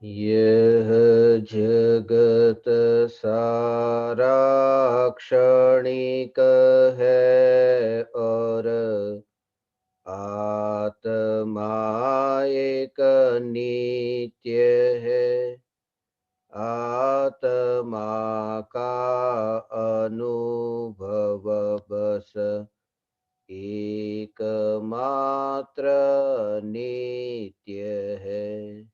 यह जगत सारा क्षणिक है और आत्मा एक नित्य है। आत्मा का अनुभव बस एकमात्र नित्य है।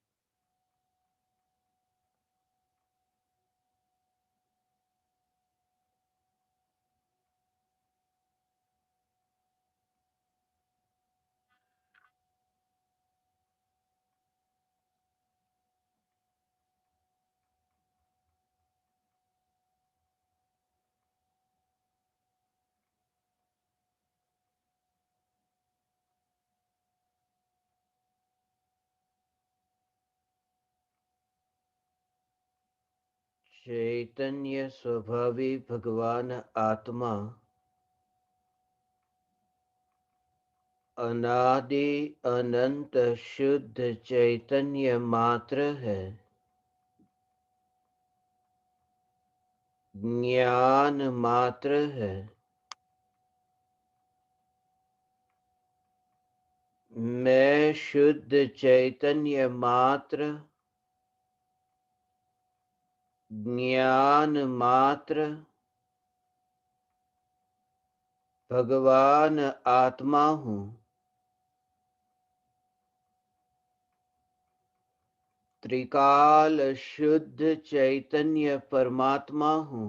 चैतन्य स्वभावी भगवान आत्मा अनादि अनंत शुद्ध चैतन्य मात्र है। ज्ञान मात्र है। मैं शुद्ध चैतन्य मात्र, ज्ञान मात्र, भगवान आत्मा हूँ। त्रिकाल शुद्ध चैतन्य परमात्मा हूँ।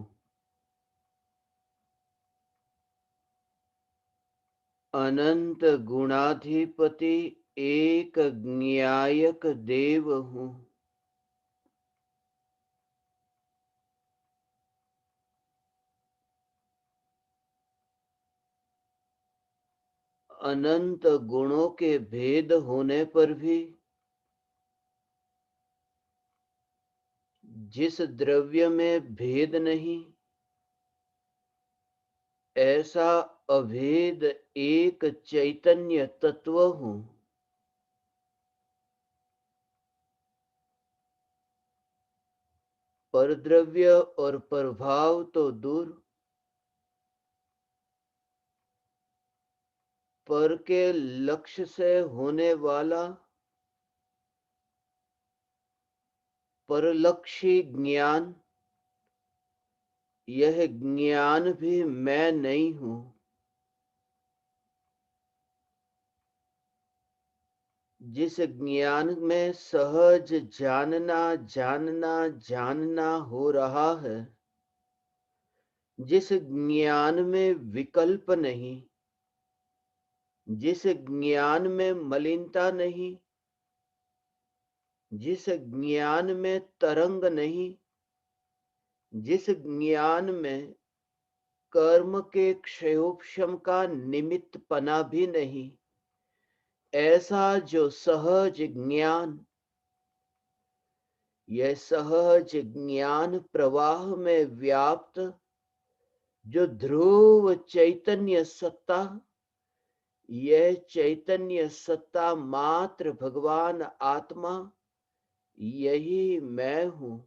अनंत गुणाधिपति एक न्यायक देव हूँ। अनंत गुणों के भेद होने पर भी जिस द्रव्य में भेद नहीं, ऐसा अभेद एक चैतन्य तत्व हूँ। परद्रव्य और प्रभाव तो दूर, पर के लक्ष्य से होने वाला परलक्षी ज्ञान, यह ज्ञान भी मैं नहीं हूँ। जिस ज्ञान में सहज जानना जानना जानना हो रहा है, जिस ज्ञान में विकल्प नहीं, जिस ज्ञान में मलिनता नहीं, जिस ज्ञान में तरंग नहीं, जिस ज्ञान में कर्म के क्षयोपशम का निमित्त पना भी नहीं, ऐसा जो सहज ज्ञान, यह सहज ज्ञान प्रवाह में व्याप्त जो ध्रुव चैतन्य सत्ता, यह चैतन्य सत्ता मात्र भगवान आत्मा, यही मैं हूँ।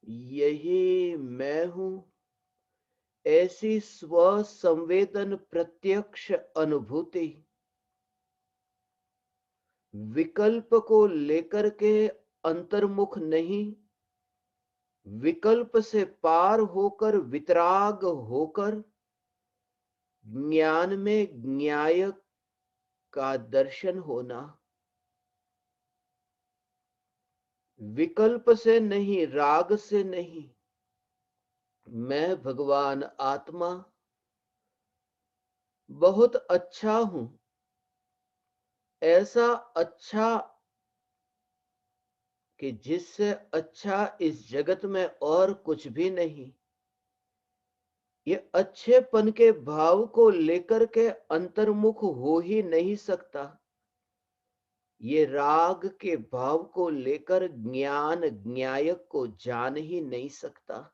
यही मैं हूँ। ऐसी स्व संवेदन प्रत्यक्ष अनुभूति विकल्प को लेकर के अंतर्मुख नहीं, विकल्प से पार होकर वितराग होकर ज्ञान में न्याय का दर्शन होना। विकल्प से नहीं, राग से नहीं, मैं भगवान आत्मा बहुत अच्छा हूं। ऐसा अच्छा कि जिससे अच्छा इस जगत में और कुछ भी नहीं। ये अच्छेपन के भाव को लेकर के अंतर्मुख हो ही नहीं सकता। ये राग के भाव को लेकर ज्ञान न्यायक को जान ही नहीं सकता।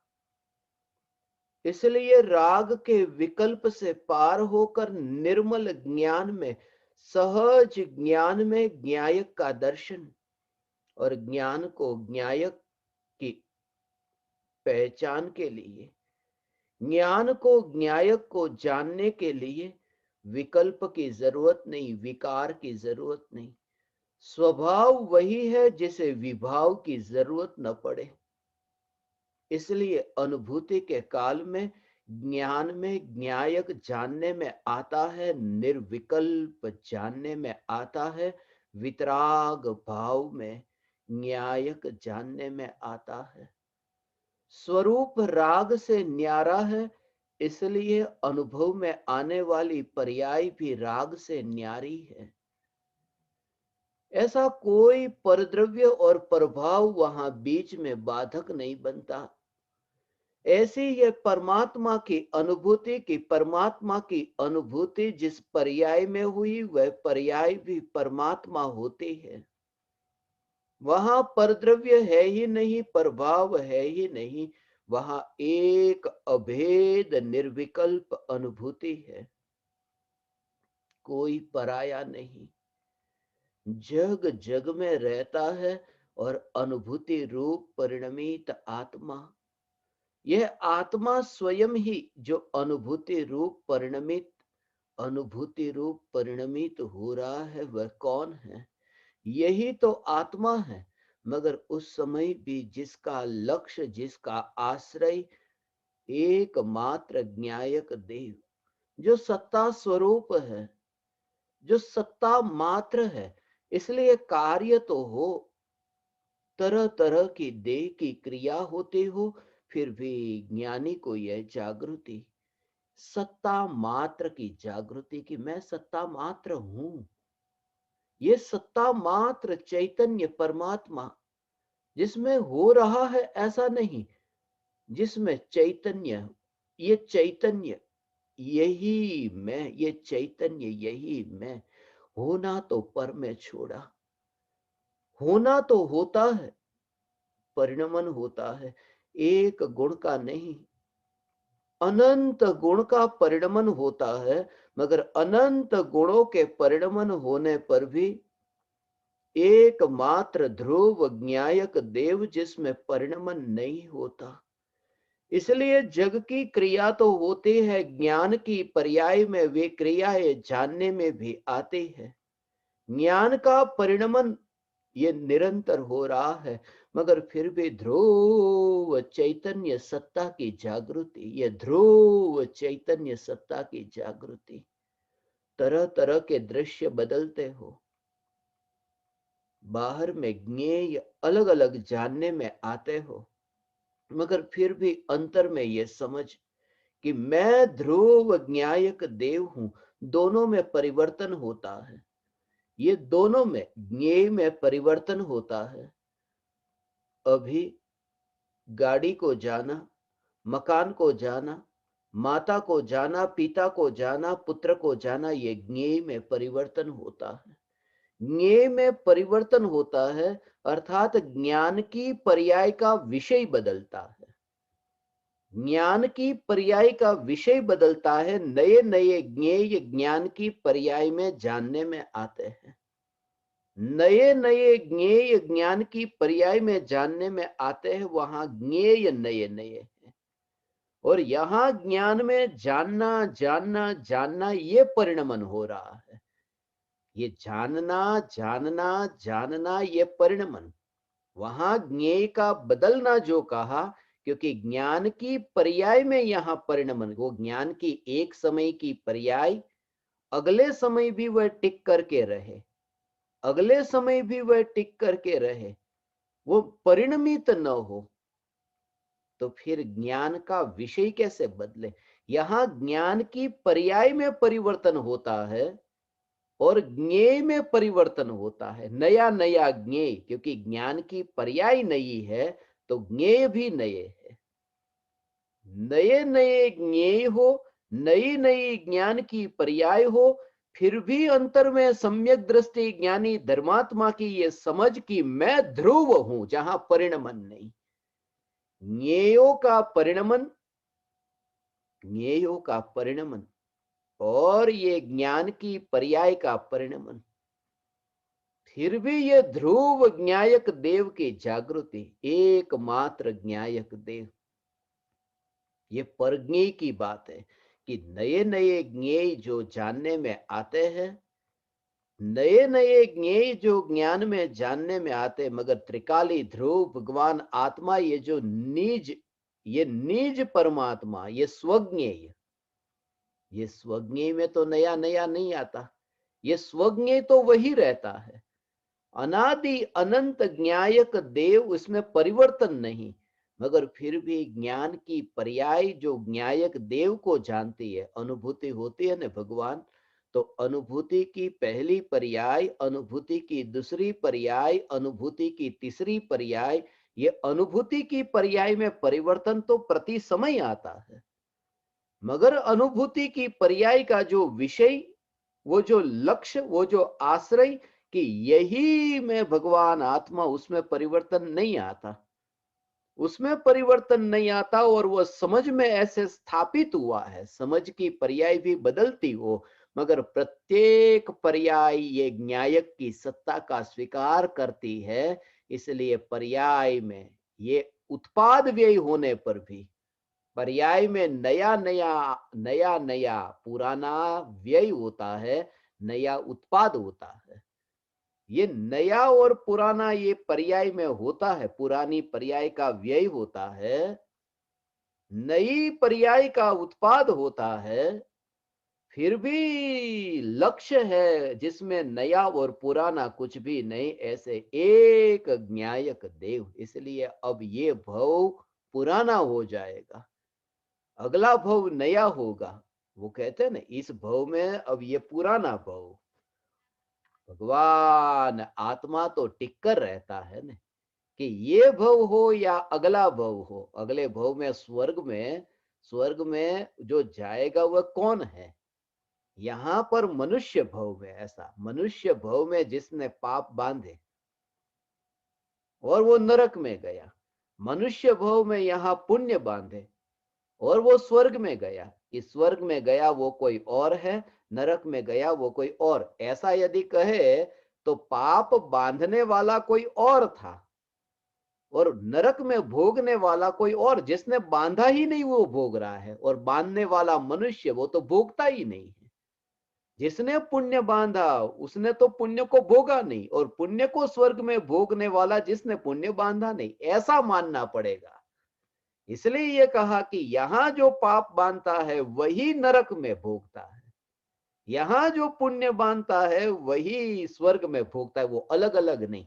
इसलिए राग के विकल्प से पार होकर निर्मल ज्ञान में सहज ज्ञान में ज्ञायक का दर्शन और ज्ञान को ज्ञायक की पहचान के लिए, ज्ञान को ज्ञायक को जानने के लिए विकल्प की जरूरत नहीं, विकार की जरूरत नहीं। स्वभाव वही है जिसे विभाव की जरूरत न पड़े। इसलिए अनुभूति के काल में ज्ञान में ज्ञायक जानने में आता है, निर्विकल्प जानने में आता है, वितराग भाव में न्यायक जानने में आता है। स्वरूप राग से न्यारा है, इसलिए अनुभव में आने वाली पर्याय भी राग से न्यारी है। ऐसा कोई परद्रव्य और प्रभाव वहां बीच में बाधक नहीं बनता। ऐसी ये परमात्मा की अनुभूति जिस पर्याय में हुई वह पर्याय भी परमात्मा होती है। वहां परद्रव्य है ही नहीं, प्रभाव है ही नहीं, वहां एक अभेद निर्विकल्प अनुभूति है, कोई पराया नहीं। जग जग में रहता है और अनुभूति रूप परिणमित आत्मा, यह आत्मा स्वयं ही जो अनुभूति रूप परिणमित हो रहा है, वह कौन है? यही तो आत्मा है। मगर उस समय भी जिसका लक्ष्य, जिसका आश्रय एकमात्र ज्ञायक देव, जो सत्ता स्वरूप है, जो सत्ता मात्र है, इसलिए कार्य तो हो, तरह तरह की देह की क्रिया होते हो, फिर भी ज्ञानी को यह जागृति, सत्ता मात्र की जागृति कि मैं सत्ता मात्र हूं। ये सत्ता मात्र चैतन्य परमात्मा जिसमें हो रहा है ऐसा नहीं, जिसमें चैतन्य, ये चैतन्य यही मैं, ये चैतन्य यही मैं, होना तो पर में छोड़ा, होना तो होता है, परिणमन होता है, एक गुण का नहीं, अनंत गुण का परिणमन होता है। मगर अनंत गुणों के परिणमन होने पर भी एकमात्र ध्रुव ज्ञायक देव जिसमें परिणमन नहीं होता। इसलिए जग की क्रिया तो होती है, ज्ञान की पर्याय में वे क्रियाएं जानने में भी आती है। ज्ञान का परिणमन ये निरंतर हो रहा है, मगर फिर भी ध्रुव चैतन्य सत्ता की जागृति, ये ध्रुव चैतन्य सत्ता की जागृति, तरह तरह के दृश्य बदलते हो, बाहर में ज्ञेय अलग अलग जानने में आते हो, मगर फिर भी अंतर में ये समझ कि मैं ध्रुव ज्ञायक देव हूं। दोनों में परिवर्तन होता है, ये दोनों में ज्ञेय में परिवर्तन होता है। अभी गाड़ी को जाना, मकान को जाना, माता को जाना, पिता को जाना, पुत्र को जाना, ये ज्ञेय में परिवर्तन होता है। ज्ञेय में परिवर्तन होता है अर्थात ज्ञान की पर्याय का विषय बदलता है। ज्ञान की पर्याय का विषय बदलता है, नए नए ज्ञेय ज्ञान की पर्याय में जानने में आते हैं, नए नए ज्ञेय ज्ञान की पर्याय में जानने में आते हैं, वहां ज्ञेय नए नए हैं। और यहां ज्ञान में जानना जानना जानना ये परिणमन हो रहा है, ये जानना जानना जानना ये परिणमन। वहां ज्ञेय का बदलना जो कहा, क्योंकि ज्ञान की पर्याय में यहां परिणमन, वो ज्ञान की एक समय की पर्याय अगले समय भी वह टिक करके रहे, अगले समय भी वह टिक करके रहे, वो परिणमित न हो, तो फिर ज्ञान का विषय कैसे बदले? यहां ज्ञान की पर्याय में परिवर्तन होता है और ज्ञेय में परिवर्तन होता है, नया नया ज्ञेय, क्योंकि ज्ञान की पर्याय नई है तो ज्ञेय भी नए है। नए नए ज्ञेय हो, नई नई ज्ञान की पर्याय हो, फिर भी अंतर में सम्यक दृष्टि ज्ञानी धर्मात्मा की ये समझ कि मैं ध्रुव हूं, जहां परिणमन नहीं। ज्ञेयों का परिणमन, ज्ञेयों का परिणमन और ये ज्ञान की पर्याय का परिणमन। फिर भी ये ध्रुव ज्ञायक देव की जागृति, एकमात्र ज्ञायक देव। ये परज्ञेय की बात है कि नए नए ज्ञेय जो जानने में आते हैं, नए नए ज्ञेय जो ज्ञान में जानने में आते, मगर त्रिकाली ध्रुव भगवान आत्मा, ये निज परमात्मा, ये स्वज्ञेय, ये स्वज्ञेय में तो नया नया नहीं आता। ये स्वज्ञेय तो वही रहता है, अनादि अनंत ज्ञायक देव, उसमें परिवर्तन नहीं। मगर फिर भी ज्ञान की पर्याय जो ज्ञायक देव को जानती है, अनुभूति होती है ना भगवान, तो अनुभूति की पहली पर्याय, अनुभूति की दूसरी पर्याय, अनुभूति की तीसरी पर्याय, ये अनुभूति की पर्याय में परिवर्तन तो प्रति समय आता है। मगर अनुभूति की पर्याय का जो विषय, वो जो लक्ष्य, वो जो आश्रय, कि यही मैं भगवान आत्मा, उसमें परिवर्तन नहीं आता, उसमें परिवर्तन नहीं आता। और वो समझ में ऐसे स्थापित हुआ है, समझ की पर्याय भी बदलती हो, मगर प्रत्येक पर्याय ये न्यायक की सत्ता का स्वीकार करती है। इसलिए पर्याय में ये उत्पाद व्यय होने पर भी, पर्याय में नया नया, नया नया पुराना व्यय होता है, नया उत्पाद होता है। ये नया और पुराना ये पर्याय में होता है, पुरानी पर्याय का व्यय होता है, नई पर्याय का उत्पाद होता है। फिर भी लक्ष्य है जिसमें नया और पुराना कुछ भी नहीं, ऐसे एक ज्ञायक देव। इसलिए अब ये भव पुराना हो जाएगा, अगला भव नया होगा। वो कहते हैं ना, इस भव में अब ये पुराना भव, भगवान आत्मा तो टिक कर रहता है ना, कि ये भव हो या अगला भव हो। अगले भव में स्वर्ग में जो जाएगा वह कौन है? यहाँ पर मनुष्य भव में, ऐसा मनुष्य भव में जिसने पाप बांधे और वो नरक में गया, मनुष्य भव में यहाँ पुण्य बांधे और वो स्वर्ग में गया। इस स्वर्ग में गया वो कोई और है, नरक में गया वो कोई और। ऐसा यदि कहे तो पाप बांधने वाला कोई और था और नरक में भोगने वाला कोई और, जिसने बांधा ही नहीं वो भोग रहा है, और बांधने वाला मनुष्य वो तो भोगता ही नहीं है। जिसने पुण्य बांधा उसने तो पुण्य को भोगा नहीं, और पुण्य को स्वर्ग में भोगने वाला जिसने पुण्य बांधा नहीं, ऐसा मानना पड़ेगा। इसलिए ये कहा कि यहां जो पाप बांधता है वही नरक में भोगता है, यहां जो पुण्य बांधता है वही स्वर्ग में भोगता है, वो अलग अलग नहीं।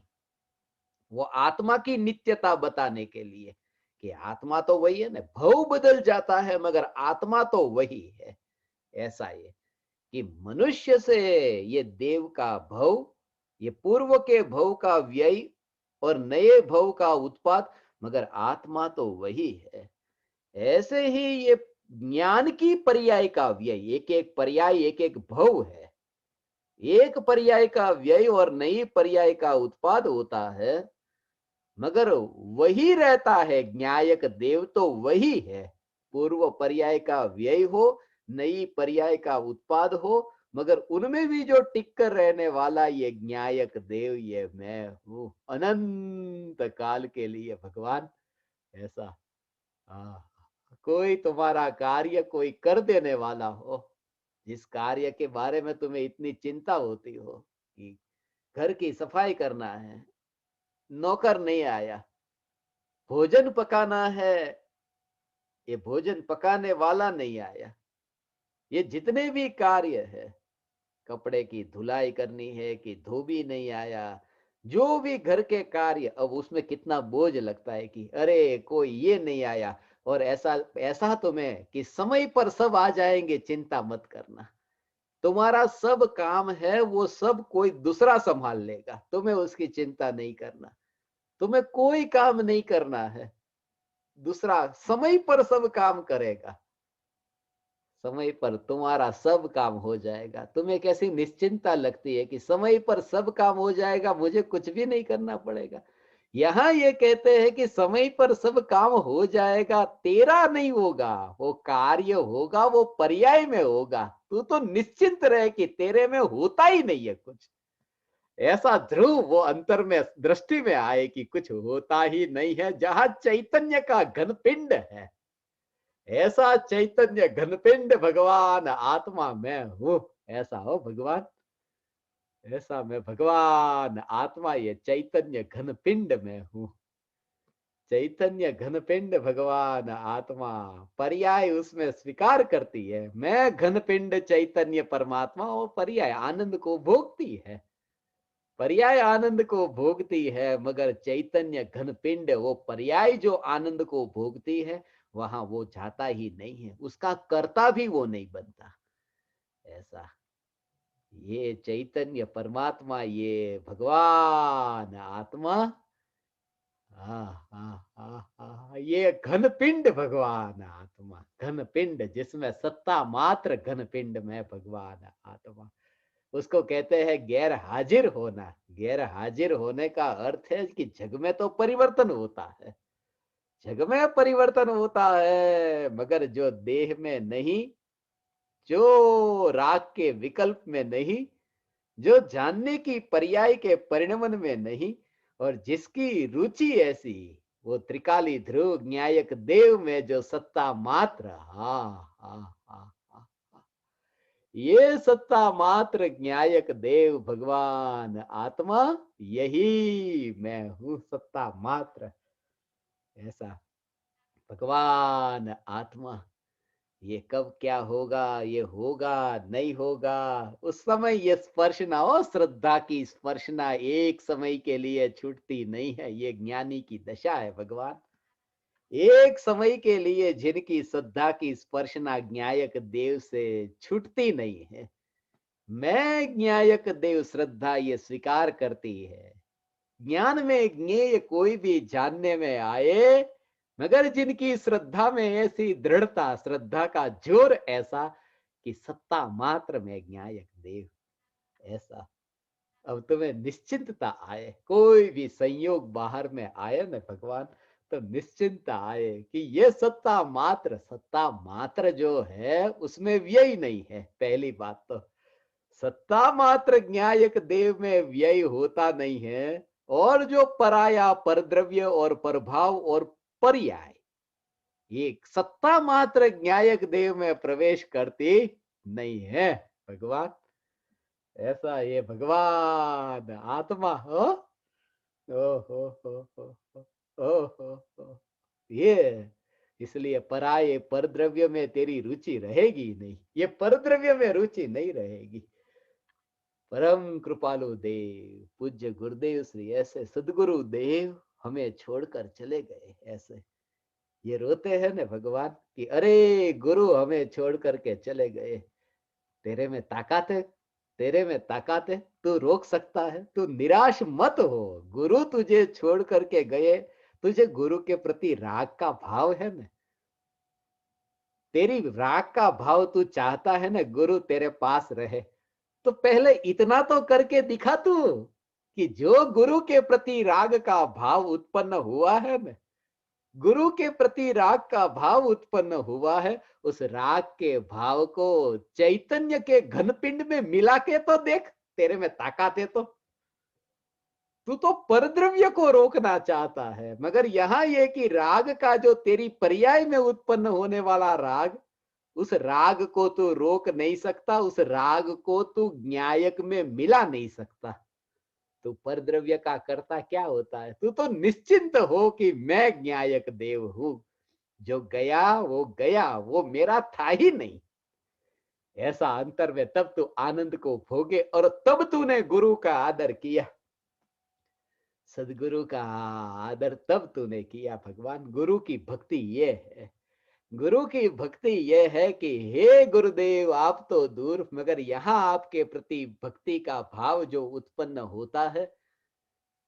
वो आत्मा की नित्यता बताने के लिए कि आत्मा तो वही है ना, भव बदल जाता है मगर आत्मा तो वही है। ऐसा ये कि मनुष्य से ये देव का भव, ये पूर्व के भव का व्यय और नए भव का उत्पाद, मगर आत्मा तो वही है। ऐसे ही ये ज्ञान की पर्याय का व्यय, एक एक पर्याय एक एक भव है, एक पर्याय का व्यय और नई पर्याय का उत्पाद होता है। मगर वही रहता है, न्यायक देव तो वही है। पूर्व पर्याय का व्यय हो, नई पर्याय का उत्पाद हो, मगर उनमें भी जो टिक कर रहने वाला ये न्यायक देव, ये मैं हूं अनंत काल के लिए भगवान। ऐसा हाँ, कोई तुम्हारा कार्य कोई कर देने वाला हो, जिस कार्य के बारे में तुम्हें इतनी चिंता होती हो कि घर की सफाई करना है, नौकर नहीं आया, भोजन पकाना है, ये भोजन पकाने वाला नहीं आया, ये जितने भी कार्य है, कपड़े की धुलाई करनी है कि धोबी नहीं आया, जो भी घर के कार्य, अब उसमें कितना बोझ लगता है कि अरे कोई ये नहीं आया। और ऐसा ऐसा तुम्हें कि समय पर सब आ जाएंगे, चिंता मत करना, तुम्हारा सब काम है वो सब कोई दूसरा संभाल लेगा, तुम्हें उसकी चिंता नहीं करना, तुम्हें कोई काम नहीं करना है, दूसरा समय पर सब काम करेगा, समय पर तुम्हारा सब काम हो जाएगा। तुम्हें कैसी निश्चिंता लगती है कि समय पर सब काम हो जाएगा, मुझे कुछ भी नहीं करना पड़ेगा। यहाँ ये कहते हैं कि समय पर सब काम हो जाएगा, तेरा नहीं होगा, वो कार्य होगा वो पर्याय में होगा, तू तो निश्चिंत रहे कि तेरे में होता ही नहीं है कुछ। ऐसा ध्रुव वो अंतर में दृष्टि में आए कि कुछ होता ही नहीं है, जहां चैतन्य का घनपिंड है। ऐसा चैतन्य घनपिंड भगवान आत्मा मैं हूं। ऐसा हो भगवान, ऐसा मैं भगवान आत्मा ये चैतन्य घनपिंड में हूं। चैतन्य घनपिंड भगवान आत्मा पर्याय उसमें स्वीकार करती है। मैं घनपिंड चैतन्य परमात्मा, और पर्याय आनंद को भोगती है। पर्याय आनंद को भोगती है, मगर चैतन्य घनपिंड वो पर्याय जो आनंद को भोगती है वहां वो जाता ही नहीं है, उसका कर्ता भी वो नहीं बनता। ऐसा ये चैतन्य परमात्मा, ये भगवान आत्मा, हाँ हाँ हाँ हाँ, ये घनपिंड भगवान आत्मा, घनपिंड जिसमें सत्ता मात्र घनपिंड में भगवान आत्मा, उसको कहते हैं गैर हाजिर होना। गैर हाजिर होने का अर्थ है कि जग में तो परिवर्तन होता है, जग में परिवर्तन होता है, मगर जो देह में नहीं, जो राग के विकल्प में नहीं, जो जानने की पर्याय के परिणमन में नहीं, और जिसकी रुचि ऐसी, वो त्रिकाली ध्रुव न्यायक देव में जो सत्ता मात्र, हाँ हाँ हाँ हाँ हाँ, ये सत्ता मात्र न्यायक देव भगवान आत्मा, यही मैं हूं सत्ता मात्र। ऐसा भगवान आत्मा, ये कब क्या होगा, ये होगा नहीं होगा, उस समय ये स्पर्शना हो, श्रद्धा की स्पर्शना एक समय के लिए छूटती नहीं है, ये ज्ञानी की दशा है भगवान। एक समय के लिए जिनकी श्रद्धा की स्पर्शना ज्ञायक देव से छूटती नहीं है, मैं ज्ञायक देव श्रद्धा ये स्वीकार करती है। ज्ञान में ज्ञेय कोई भी जानने में आए, मगर जिनकी श्रद्धा में ऐसी दृढ़ता, श्रद्धा का जोर ऐसा कि सत्ता मात्र में ज्ञायक देव। ऐसा अब तुम्हें निश्चिंतता आए, कोई भी संयोग बाहर में आए न भगवान, तो निश्चिंतता आए कि ये सत्ता मात्र जो है उसमें व्यय नहीं है। पहली बात तो सत्ता मात्र ज्ञायक देव में व्यय होता नहीं है, और जो पराया परद्रव्य और प्रभाव और पर्याय, ये सत्ता मात्र ज्ञायक देव में प्रवेश करती नहीं है भगवान। ऐसा ये भगवान आत्मा हो, ओ हो, ये इसलिए पराये परद्रव्य में तेरी रुचि रहेगी नहीं, ये परद्रव्य में रुचि नहीं रहेगी। परम कृपालु देव पूज्य गुरुदेव श्री ऐसे सदगुरु देव हमें छोड़कर चले गए। ऐसे ये रोते हैं ना भगवान कि अरे गुरु हमें छोड़ करके चले गए। तेरे में ताकत है, तेरे में ताकत है, तू रोक सकता है, तू निराश मत हो। गुरु तुझे छोड़ करके गए, तुझे गुरु के प्रति राग का भाव है ना, तेरी राग का भाव तू चाहता है ना गुरु तेरे पास रहे, तो पहले इतना तो करके दिखा तू कि जो गुरु के प्रति राग का भाव उत्पन्न हुआ है ना, गुरु के प्रति राग का भाव उत्पन्न हुआ है, उस राग के भाव को चैतन्य के घनपिंड में मिला के तो देख, तेरे में ताकत है तो। तू तो परद्रव्य को रोकना चाहता है, मगर यहां ये कि राग का जो तेरी पर्याय में उत्पन्न होने वाला राग, उस राग को तू रोक नहीं सकता, उस राग को तू न्यायक में मिला नहीं सकता। तो परद्रव्य का कर्ता क्या होता है? तू तो निश्चिंत हो कि मैं न्यायक देव हूं, जो गया वो गया, वो मेरा था ही नहीं। ऐसा अंतर में तब तू आनंद को भोगे, और तब तूने गुरु का आदर किया, सदगुरु का आदर तब तूने किया भगवान। गुरु की भक्ति ये है, गुरु की भक्ति यह है कि हे गुरुदेव आप तो दूर, मगर यहाँ आपके प्रति भक्ति का भाव जो उत्पन्न होता है,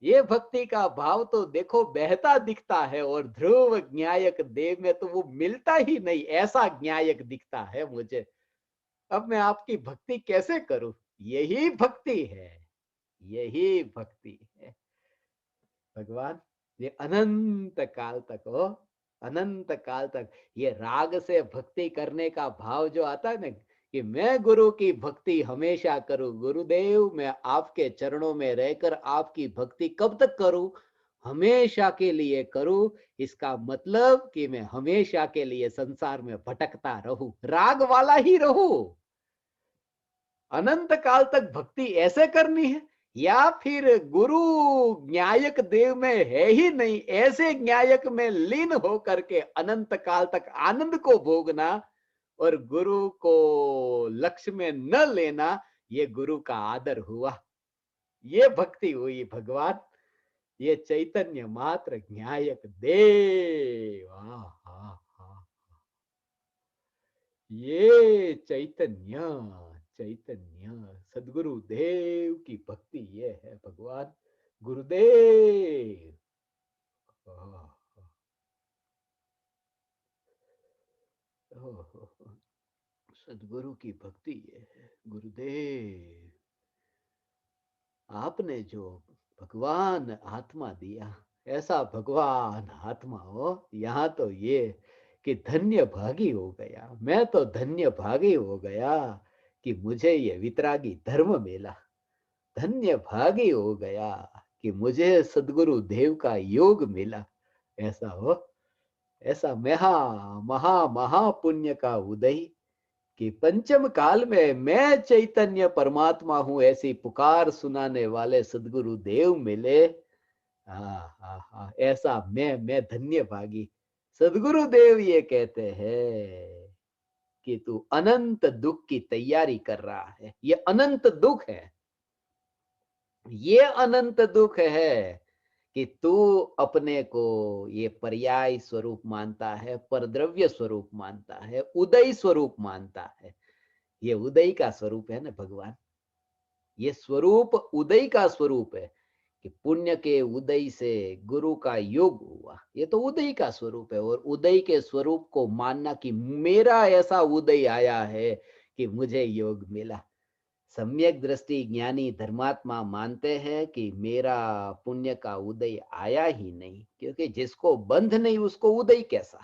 ये भक्ति का भाव तो देखो बहता दिखता है, और ध्रुव ज्ञायक देव में तो वो मिलता ही नहीं, ऐसा ज्ञायक दिखता है मुझे। अब मैं आपकी भक्ति कैसे करूं? यही भक्ति है, यही भक्ति है भगवान। ये अनंत काल तक हो, अनंत काल तक ये राग से भक्ति करने का भाव जो आता है ना, कि मैं गुरु की भक्ति हमेशा करूं। गुरुदेव, मैं आपके चरणों में रहकर आपकी भक्ति कब तक करूं? हमेशा के लिए करूं। इसका मतलब कि मैं हमेशा के लिए संसार में भटकता रहूं, राग वाला ही रहूं। अनंत काल तक भक्ति ऐसे करनी है, या फिर गुरु न्यायक देव में है ही नहीं, ऐसे न्यायक में लीन हो करके अनंत काल तक आनंद को भोगना और गुरु को लक्ष्य में न लेना, ये गुरु का आदर हुआ, ये भक्ति हुई भगवान। ये चैतन्य मात्र न्यायक देव। ये चैतन्य, चैतन्य सदगुरु देव की भक्ति ये है भगवान गुरुदेव। सदगुरु की भक्ति ये है गुरुदेव। आपने जो भगवान आत्मा दिया, ऐसा भगवान आत्मा हो, यहाँ तो ये कि धन्य भागी हो गया। मैं तो धन्य भागी हो गया कि मुझे ये वितरागी धर्म मिला। धन्य भागी हो गया कि मुझे सदगुरु देव का योग मिला। ऐसा हो, ऐसा महा महा महापुण्य का उदय कि पंचम काल में मैं चैतन्य परमात्मा हूं, ऐसी पुकार सुनाने वाले सदगुरु देव मिले। ऐसा मैं धन्य भागी। सदगुरु देव ये कहते हैं कि तू अनंत दुख की तैयारी कर रहा है। ये अनंत दुख है, ये अनंत दुख है कि तू अपने को ये पर्याय स्वरूप मानता है, परद्रव्य स्वरूप मानता है, उदय स्वरूप मानता है। ये उदय का स्वरूप है ना भगवान। ये स्वरूप उदय का स्वरूप है कि पुण्य के उदय से गुरु का योग हुआ। ये तो उदय का स्वरूप है। और उदय के स्वरूप को मानना कि मेरा ऐसा उदय आया है कि मुझे योग मिला। सम्यक दृष्टि ज्ञानी धर्मात्मा मानते हैं कि मेरा पुण्य का उदय आया ही नहीं, क्योंकि जिसको बंध नहीं उसको उदय कैसा,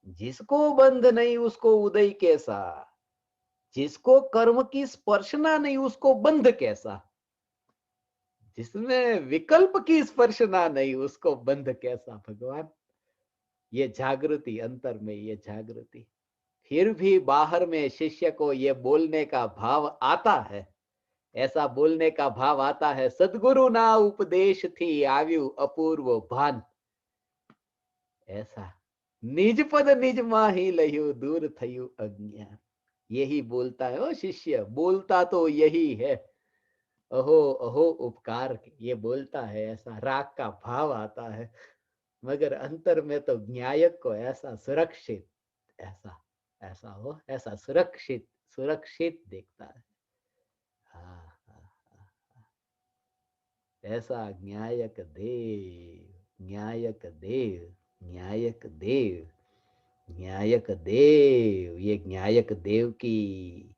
जिसको बंध नहीं उसको उदय कैसा, जिसको कर्म की स्पर्शना नहीं उसको बंध कैसा, जिसमें विकल्प की स्पर्शना नहीं उसको बंध कैसा भगवान। ये जागृति अंतर में, ये जागृति। फिर भी बाहर में शिष्य को ये बोलने का भाव आता है, ऐसा बोलने का भाव आता है, सदगुरु ना उपदेश थी आव्यु अपूर्व भान। ऐसा निज पद निज माही लह्यु दूर थयु अज्ञान। यही बोलता है ओ शिष्य, बोलता तो यही है। अहो अहो उपकार, ये बोलता है, ऐसा राग का भाव आता है। मगर अंतर में तो न्यायक को ऐसा सुरक्षित, ऐसा ऐसा हो, ऐसा सुरक्षित सुरक्षित देखता है। हाँ, हाँ, हाँ। ऐसा न्यायक देव, न्यायक देव, न्यायक देव, न्यायक देव। ये न्यायक देव की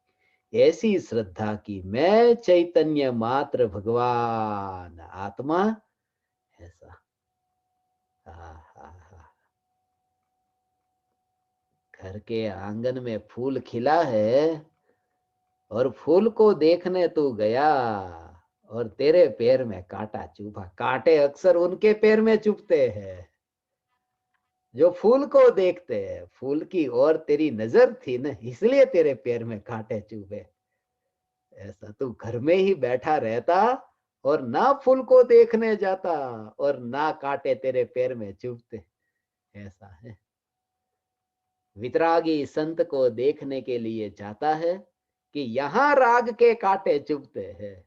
ऐसी श्रद्धा की मैं चैतन्य मात्र भगवान आत्मा। ऐसा घर के आंगन में फूल खिला है और फूल को देखने तू गया और तेरे पैर में कांटा चुभा। कांटे अक्सर उनके पैर में चुभते हैं जो फूल को देखते हैं। फूल की ओर तेरी नजर थी ना, इसलिए तेरे पैर में कांटे चुभे। ऐसा तू घर में ही बैठा रहता और ना फूल को देखने जाता और ना कांटे तेरे पैर में चुभते। ऐसा है। वितरागी संत को देखने के लिए जाता है कि यहाँ राग के कांटे चुभते हैं,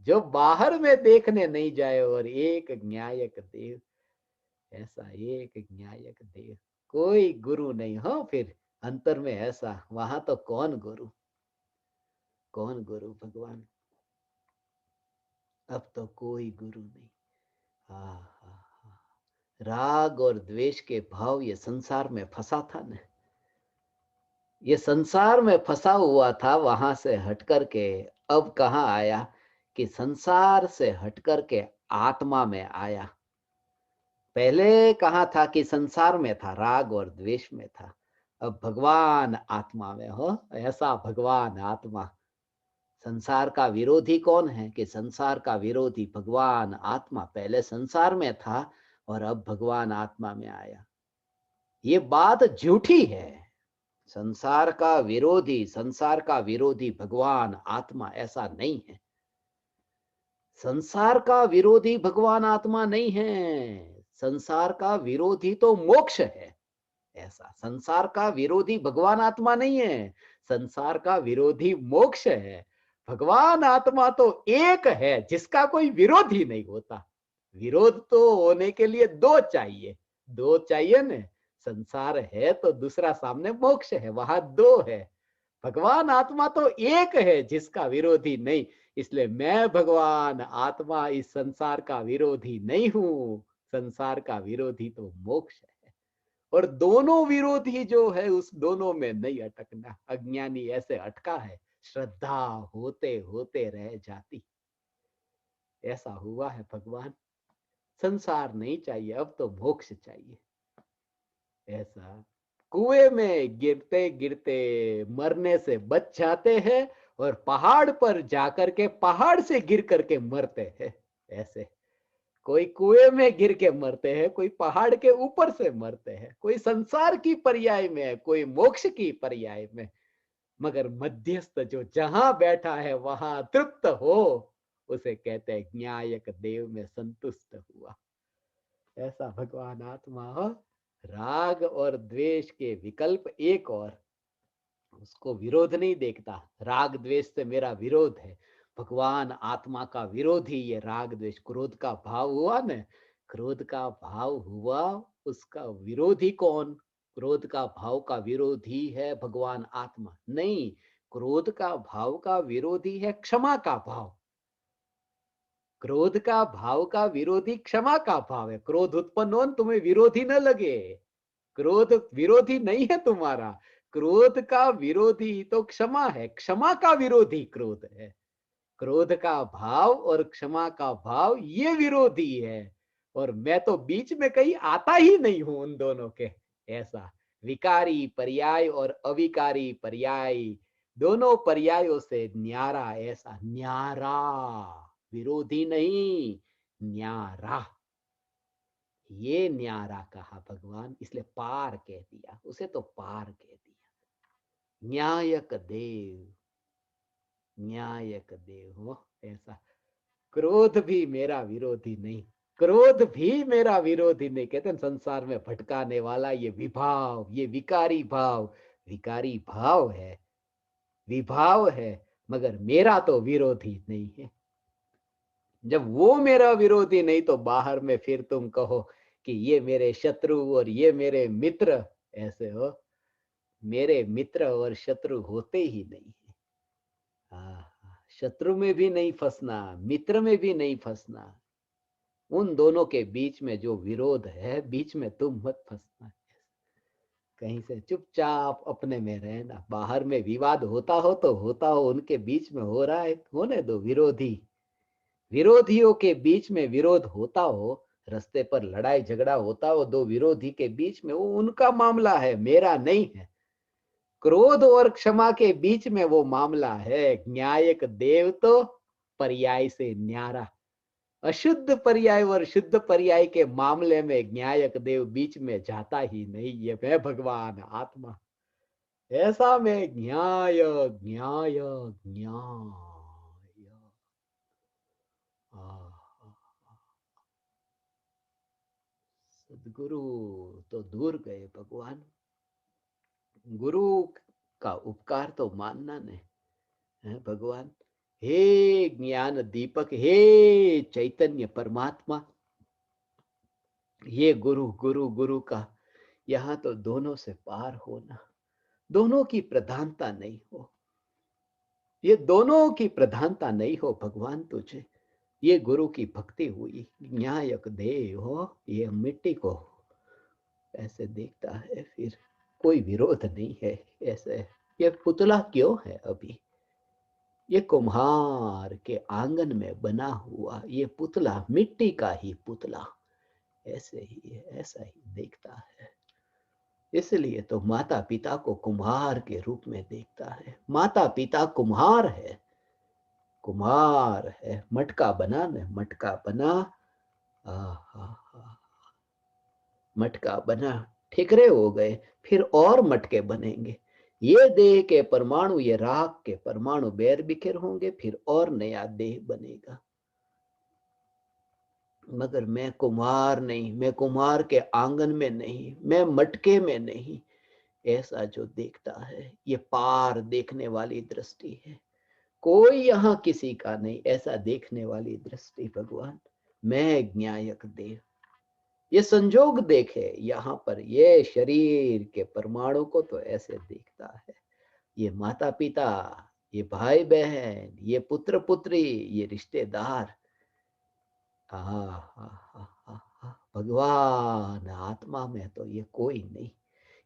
जो बाहर में देखने नहीं जाए। और एक न्यायक देव, ऐसा एक न्यायक देव, कोई गुरु नहीं हो। फिर अंतर में ऐसा, वहां तो कौन गुरु, कौन गुरु भगवान। अब तो कोई गुरु नहीं। हाँ हाँ हाँ। राग और द्वेष के भाव ये संसार में फंसा था ना, ये संसार में फंसा हुआ था। वहां से हट करके अब कहाँ आया कि संसार से हट करके आत्मा में आया। पहले कहाँ था कि संसार में था, राग और द्वेष में था। अब भगवान आत्मा में हो, ऐसा भगवान आत्मा। संसार का विरोधी कौन है? कि संसार का विरोधी भगवान आत्मा पहले संसार में था और अब भगवान आत्मा में आया। ये बात झूठी है। संसार का विरोधी भगवान आत्मा ऐसा नहीं है। संसार का विरोधी भगवान आत्मा नहीं है। संसार का विरोधी तो मोक्ष है। ऐसा संसार का विरोधी भगवान आत्मा नहीं है, संसार का विरोधी मोक्ष है। भगवान आत्मा तो एक है जिसका कोई विरोधी नहीं होता। विरोध तो होने के लिए दो चाहिए न। संसार है तो दूसरा सामने मोक्ष है, वहां दो है। भगवान आत्मा तो एक है जिसका विरोधी नहीं। इसलिए मैं भगवान आत्मा इस संसार का विरोधी नहीं हूं। संसार का विरोधी तो मोक्ष है। और दोनों विरोधी जो है उस दोनों में नहीं अटकना। अज्ञानी ऐसे अटका है, श्रद्धा होते होते रह जाती। ऐसा हुआ है भगवान। संसार नहीं चाहिए, अब तो मोक्ष चाहिए। ऐसा कुएं में गिरते गिरते मरने से बच जाते हैं और पहाड़ पर जाकर के पहाड़ से गिर करके मरते हैं। ऐसे कोई कुएं में गिर के मरते हैं, कोई पहाड़ के ऊपर से मरते हैं, कोई संसार की पर्याय में, कोई मोक्ष की पर्याय में। मगर मध्यस्थ जो जहां बैठा है वहां तृप्त हो, उसे कहते हैं न्यायक देव में संतुष्ट हुआ। ऐसा भगवान आत्मा हो। राग और द्वेष के विकल्प एक और, उसको विरोध नहीं देखता। राग द्वेष से मेरा विरोध है। भगवान आत्मा का विरोधी ये राग द्वेष। क्रोध का भाव हुआ न, क्रोध का भाव हुआ, उसका विरोधी कौन? क्रोध का भाव का विरोधी है भगवान आत्मा नहीं। क्रोध का भाव का विरोधी है क्षमा का भाव। क्रोध का भाव का विरोधी क्षमा का भाव है। क्रोध उत्पन्न हो तुम्हें विरोधी न लगे, क्रोध विरोधी नहीं है तुम्हारा। क्रोध का विरोधी तो क्षमा है, क्षमा का विरोधी क्रोध है। क्रोध का भाव और क्षमा का भाव ये विरोधी है। और मैं तो बीच में कहीं आता ही नहीं हूं उन दोनों के। ऐसा विकारी पर्याय और अविकारी पर्याय, दोनों पर्यायों से न्यारा। ऐसा न्यारा, विरोधी नहीं, न्यारा। ये न्यारा कहा भगवान, इसलिए पार कह दिया उसे, तो पार कह दिया। न्यायक देव, न्यायक देव हो। ऐसा क्रोध भी मेरा विरोधी नहीं, क्रोध भी मेरा विरोधी नहीं। कहते हैं संसार में भटकाने वाला ये विभाव, ये विकारी भाव, विकारी भाव है, विभाव है, मगर मेरा तो विरोधी नहीं है। जब वो मेरा विरोधी नहीं तो बाहर में फिर तुम कहो कि ये मेरे शत्रु और ये मेरे मित्र। ऐसे हो, मेरे मित्र और शत्रु होते ही नहीं है। शत्रु में भी नहीं फंसना, मित्र में भी नहीं फंसना। उन दोनों के बीच में जो विरोध है, बीच में तुम मत फंसना। कहीं से चुपचाप अपने में रहना। बाहर में विवाद होता हो तो होता हो, उनके बीच में हो रहा है, होने दो। विरोधी, विरोधियों के बीच में विरोध होता हो, रास्ते पर लड़ाई झगड़ा होता हो दो विरोधी के बीच में, वो उनका मामला है, मेरा नहीं है। क्रोध और क्षमा के बीच में वो मामला है। न्यायक देव तो पर्याय से न्यारा। अशुद्ध पर्याय और शुद्ध पर्याय के मामले में न्यायक देव बीच में जाता ही नहीं। ये मैं भगवान आत्मा, ऐसा में न्याय न्याय न्याय। सदगुरु तो दूर गए भगवान। गुरु का उपकार तो मानना नहीं है भगवान। हे ज्ञान दीपक, हे चैतन्य परमात्मा, ये गुरु गुरु गुरु का यहाँ तो दोनों से पार होना। दोनों की प्रधानता नहीं हो, ये दोनों की प्रधानता नहीं हो भगवान तुझे। ये गुरु की भक्ति हुई, न्यायक देव हो। ये मिट्टी को ऐसे देखता है, फिर कोई विरोध नहीं है। ऐसे ये पुतला क्यों है अभी? ये कुम्हार के आंगन में बना हुआ ये पुतला, मिट्टी का ही पुतला ऐसे ही है, ऐसा ही देखता है। इसलिए तो माता पिता को कुम्हार के रूप में देखता है। माता पिता कुम्हार है, कुम्हार है। मटका बना न, मटका बना, मटका बना, ठिकरे हो गए, फिर और मटके बनेंगे। ये देह के परमाणु, ये राख के परमाणु बेर बिखेर होंगे, फिर और नया देह बनेगा। मगर मैं कुम्हार नहीं, मैं कुम्हार के आंगन में नहीं, मैं मटके में नहीं। ऐसा जो देखता है, ये पार देखने वाली दृष्टि है। कोई यहां किसी का नहीं, ऐसा देखने वाली दृष्टि भगवान। मैं ज्ञायक देव, ये संजोग देखे यहाँ पर, ये शरीर के परमाणु को तो ऐसे देखता है। ये माता पिता, ये भाई बहन, ये पुत्र पुत्री, ये रिश्तेदार, भगवान आत्मा में तो ये कोई नहीं।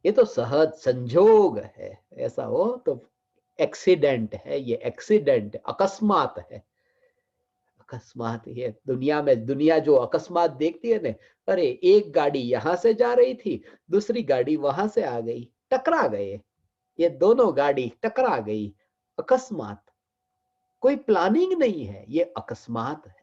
ये तो सहज संजोग है। ऐसा हो तो एक्सीडेंट है, ये एक्सीडेंट अकस्मात है। अकस्मात, ये दुनिया में, दुनिया जो अकस्मात देखती है ना, अरे एक गाड़ी यहां से जा रही थी, दूसरी गाड़ी वहां से आ गई, टकरा गए, ये दोनों गाड़ी टकरा गई। अकस्मात, कोई प्लानिंग नहीं है, ये अकस्मात है।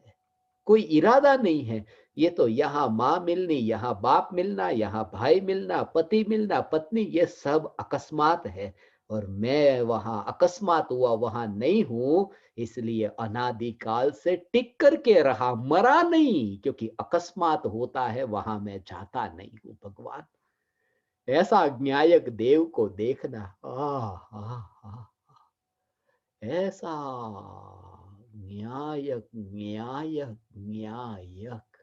कोई इरादा नहीं है। ये तो यहाँ माँ मिलनी, यहाँ बाप मिलना, यहाँ भाई मिलना, पति मिलना, पत्नी, ये सब अकस्मात है। और मैं वहां अकस्मात हुआ वहां नहीं हूं, इसलिए अनादिकाल से टिक करके रहा, मरा नहीं, क्योंकि अकस्मात होता है वहां मैं जाता नहीं हूं भगवान। ऐसा न्यायक देव को देखना, ऐसा न्यायक, न्यायक, न्यायक,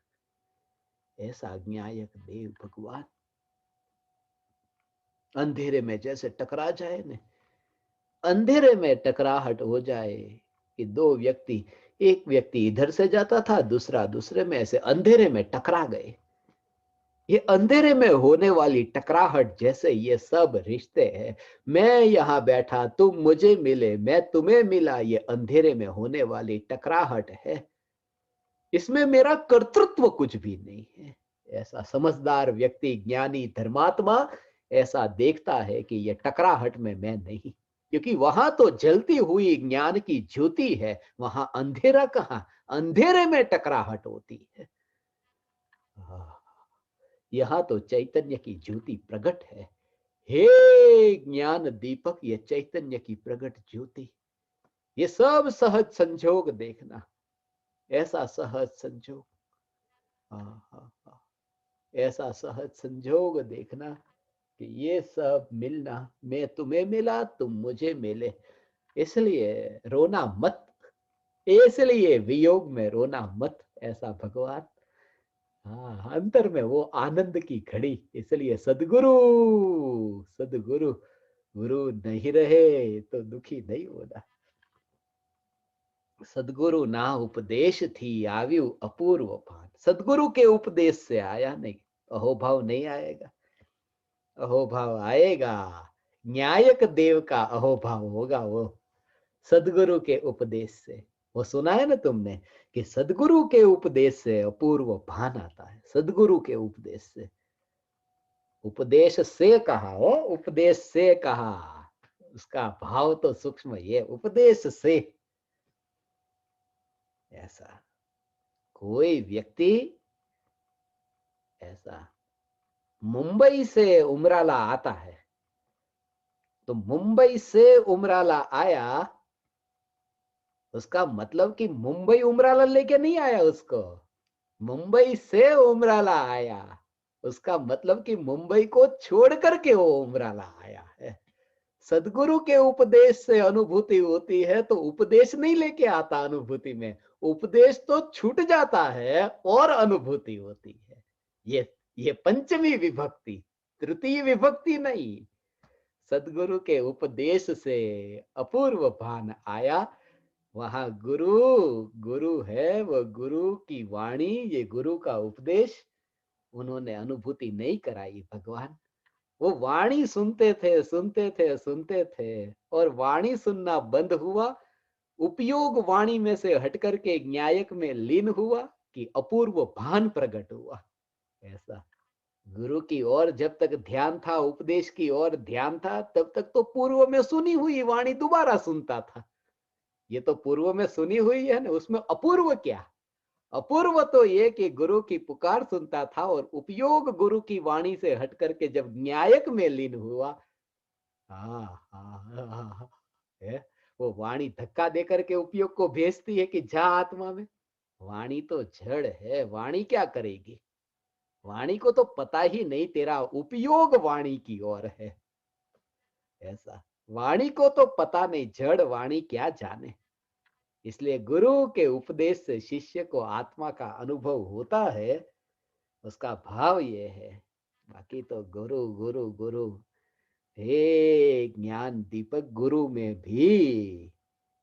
ऐसा न्यायक देव भगवान। अंधेरे में जैसे टकरा जाए न, अंधेरे में टकराहट हो जाए कि दो व्यक्ति, एक व्यक्ति इधर से जाता था, दूसरा दूसरे में, ऐसे अंधेरे में टकरा गए। ये अंधेरे में होने वाली टकराहट जैसे ये सब रिश्ते हैं। मैं यहाँ बैठा, तुम मुझे मिले, मैं तुम्हें मिला, ये अंधेरे में होने वाली टकराहट है। इसमें मेरा कर्तृत्व कुछ भी नहीं है। ऐसा समझदार व्यक्ति, ज्ञानी, धर्मात्मा ऐसा देखता है कि ये टकराहट में मैं नहीं, क्योंकि वहां तो जलती हुई ज्ञान की ज्योति है, वहां अंधेरा कहाँ, अंधेरे में टकराहट होती है। यहाँ तो चैतन्य की ज्योति प्रकट है। हे ज्ञान दीपक, ये चैतन्य की प्रकट ज्योति, ये सब सहज संजोग देखना, ऐसा सहज संजोग, ऐसा सहज संजोग देखना कि ये सब मिलना, मैं तुम्हें मिला, तुम मुझे मिले, इसलिए रोना मत, इसलिए वियोग में रोना मत, ऐसा भगवान। हाँ, अंतर में वो आनंद की घड़ी, इसलिए सदगुरु, सदगुरु, गुरु नहीं रहे तो दुखी नहीं होना। सदगुरु ना उपदेश थी आयु अपूर्व भान, सदगुरु के उपदेश से आया नहीं, अहोभाव नहीं आएगा। अहोभाव आएगा, न्यायक देव का अहोभाव होगा वो, सदगुरु के उपदेश से। वो सुना है ना तुमने कि सदगुरु के उपदेश से अपूर्व भान आता है, सदगुरु के उपदेश से। उपदेश से कहा हो, उपदेश से कहा, उसका भाव तो सूक्ष्म, ये उपदेश से। ऐसा कोई व्यक्ति, ऐसा मुंबई से उमराला आता है, तो मुंबई से उमराला आया, उसका मतलब कि मुंबई उमराला लेके नहीं आया उसको, मुंबई से उमराला आया, उसका मतलब कि मुंबई को छोड़ करके वो उमराला आया है। सदगुरु के उपदेश से अनुभूति होती है, तो उपदेश नहीं लेके आता अनुभूति में, उपदेश तो छूट जाता है और अनुभूति होती है। ये पंचमी विभक्ति, तृतीय विभक्ति नहीं। सदगुरु के उपदेश से अपूर्व भान आया, वहां गुरु, गुरु है वो, गुरु की वाणी, ये गुरु का उपदेश, उन्होंने अनुभूति नहीं कराई भगवान। वो वाणी सुनते थे, सुनते थे, सुनते थे, और वाणी सुनना बंद हुआ, उपयोग वाणी में से हटकर के न्यायक में लीन हुआ, कि अपूर्व भान प्रकट हुआ। ऐसा गुरु की ओर जब तक ध्यान था, उपदेश की ओर ध्यान था, तब तक तो पूर्व में सुनी हुई वाणी दोबारा सुनता था। ये तो पूर्व में सुनी हुई है ना, उसमें अपूर्व क्या? अपूर्व तो ये कि गुरु की पुकार सुनता था और उपयोग गुरु की वाणी से हट करके जब न्यायक में लीन हुआ, हाँ हाँ हाँ हाँ, हाँ, है, वो वाणी धक्का दे करके उपयोग को भेजती है कि जा आत्मा में। वाणी तो जड़ है, वाणी क्या करेगी? वाणी को तो पता ही नहीं, तेरा उपयोग वाणी की ओर है। ऐसा वाणी को तो पता नहीं, जड़ वाणी क्या जाने। इसलिए गुरु के उपदेश से शिष्य को आत्मा का अनुभव होता है, उसका भाव ये है। बाकी तो गुरु गुरु गुरु, हे ज्ञान दीपक, गुरु में भी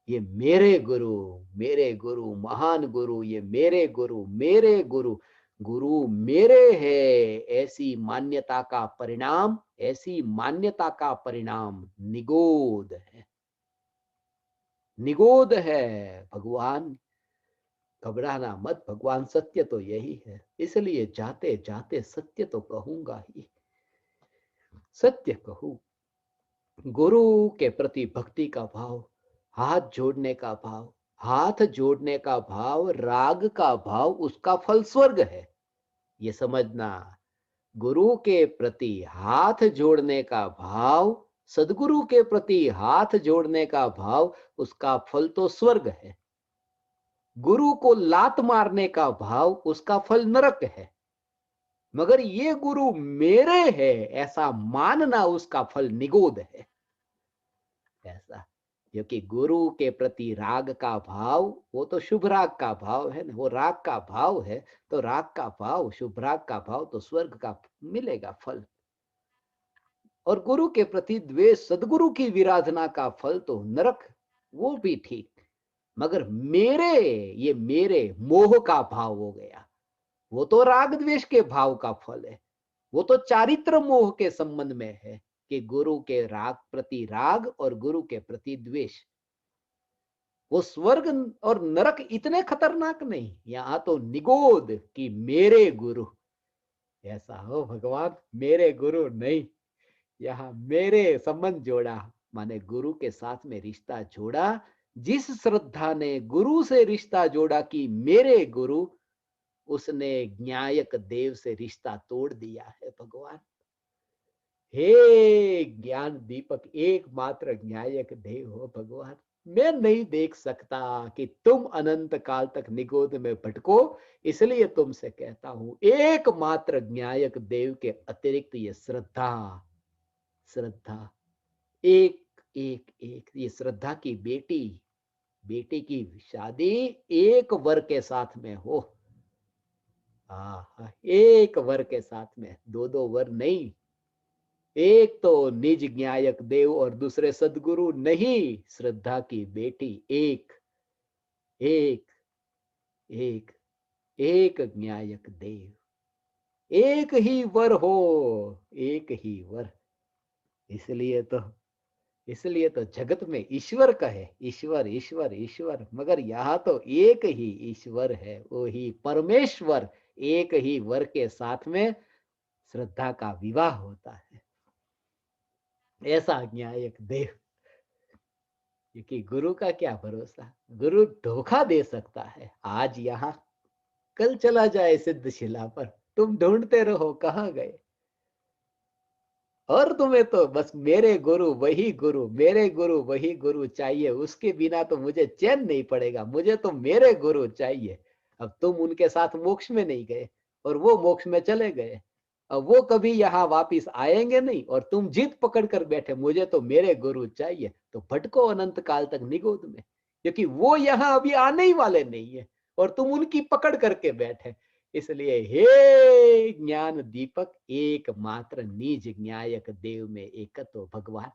ये मेरे गुरु महान गुरु, ये मेरे गुरु, गुरु मेरे है, ऐसी मान्यता का परिणाम, ऐसी मान्यता का परिणाम निगोद है। निगोद है भगवान। घबराना मत, भगवान सत्य तो यही है, इसलिए जाते जाते सत्य तो कहूंगा ही, सत्य कहूं। गुरु के प्रति भक्ति का भाव, हाथ जोड़ने का भाव, हाथ जोड़ने का भाव, राग का भाव, उसका फल स्वर्ग है, ये समझना। गुरु के प्रति हाथ जोड़ने का भाव, सदगुरु के प्रति हाथ जोड़ने का भाव, उसका फल तो स्वर्ग है। गुरु को लात मारने का भाव, उसका फल नरक है। मगर ये गुरु मेरे है ऐसा मानना, उसका फल निगोद है। ऐसा, क्योंकि गुरु के प्रति राग का भाव, वो तो शुभ राग का भाव है ना, वो राग का भाव है, तो राग का भाव, शुभ राग का भाव, तो स्वर्ग का मिलेगा फल। और गुरु के प्रति द्वेष, सदगुरु की विराधना का फल तो नरक, वो भी ठीक। मगर मेरे, ये मेरे मोह का भाव हो गया, वो तो राग द्वेष के भाव का फल है। वो तो चारित्र मोह के संबंध में है कि गुरु के राग प्रति राग और गुरु के प्रति द्वेष। वो स्वर्ग और नरक इतने खतरनाक नहीं, यहां तो निगोद कि मेरे गुरु। ऐसा हो भगवान, मेरे गुरु नहीं, यहाँ मेरे संबंध जोड़ा, माने गुरु के साथ में रिश्ता जोड़ा। जिस श्रद्धा ने गुरु से रिश्ता जोड़ा कि मेरे गुरु, उसने न्यायक देव से रिश्ता तोड़ दिया है भगवान। हे ज्ञान दीपक, एकमात्र न्यायक देव हो भगवान। मैं नहीं देख सकता कि तुम अनंत काल तक निगोद में भटको, इसलिए तुमसे कहता हूं, एकमात्र न्यायक देव के अतिरिक्त ये श्रद्धा, श्रद्धा एक एक एक, ये श्रद्धा की बेटी, बेटी की शादी एक वर के साथ में हो। हाँ, एक वर के साथ में, दो दो वर नहीं। एक तो निज न्यायक देव और दूसरे सदगुरु नहीं, श्रद्धा की बेटी एक, एक एक, एक न्यायक देव, एक ही वर हो, एक ही वर। इसलिए तो, इसलिए तो जगत में ईश्वर कहे, ईश्वर ईश्वर ईश्वर, मगर यहाँ तो एक ही ईश्वर है, वो ही परमेश्वर। एक ही वर के साथ में श्रद्धा का विवाह होता है, ऐसा न्यायक देव। क्योंकि गुरु का क्या भरोसा, गुरु धोखा दे सकता है, आज यहाँ कल चला जाए सिद्ध शिला पर, तुम ढूंढते रहो कहाँ गए। और तुम्हें तो बस मेरे गुरु वही गुरु, मेरे गुरु वही गुरु चाहिए, उसके बिना तो मुझे चैन नहीं पड़ेगा, मुझे तो मेरे गुरु चाहिए। अब तुम उनके साथ मोक्ष में नहीं गए और वो मोक्ष में चले गए, अब वो कभी यहाँ वापिस आएंगे नहीं, और तुम जिद पकड़ कर बैठे मुझे तो मेरे गुरु चाहिए, तो भटको अनंत काल तक निगोद में, क्योंकि वो यहाँ अभी आने ही वाले नहीं है और तुम उनकी पकड़ करके बैठे। इसलिए हे ज्ञान दीपक, एकमात्र निज न्यायक देव में एकत्व भगवान,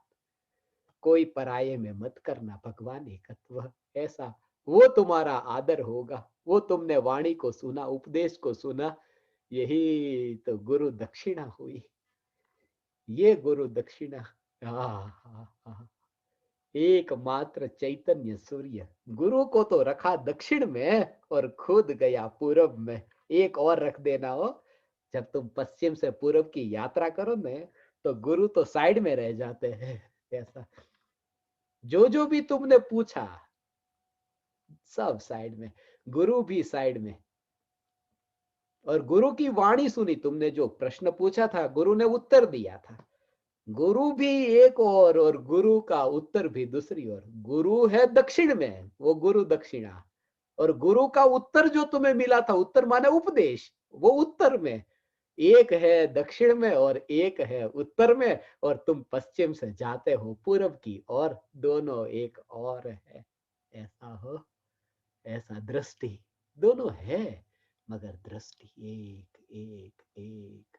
कोई पराये में मत करना भगवान एकत्व। ऐसा वो तुम्हारा आदर होगा, वो तुमने वाणी को सुना, उपदेश को सुना, यही तो गुरु दक्षिणा हुई, ये गुरु दक्षिणा। हाँ, एकमात्र चैतन्य सूर्य, गुरु को तो रखा दक्षिण में और खुद गया पूरब में। एक और रख देना हो, जब तुम पश्चिम से पूर्व की यात्रा करो ना, तो गुरु तो साइड में रह जाते हैं। ऐसा जो भी तुमने पूछा सब साइड में, गुरु भी साइड में। और गुरु की वाणी सुनी, तुमने जो प्रश्न पूछा था गुरु ने उत्तर दिया था। गुरु भी एक और गुरु का उत्तर भी दूसरी ओर। गुरु है दक्षिण में, वो गुरु दक्षिणा। और गुरु का उत्तर जो तुम्हें मिला था, उत्तर माने उपदेश, वो उत्तर में। एक है दक्षिण में और एक है उत्तर में, और तुम पश्चिम से जाते हो पूर्व की ओर, दोनों एक और है। ऐसा हो, ऐसा दृष्टि दोनों है, मगर दृष्टि एक एक एक।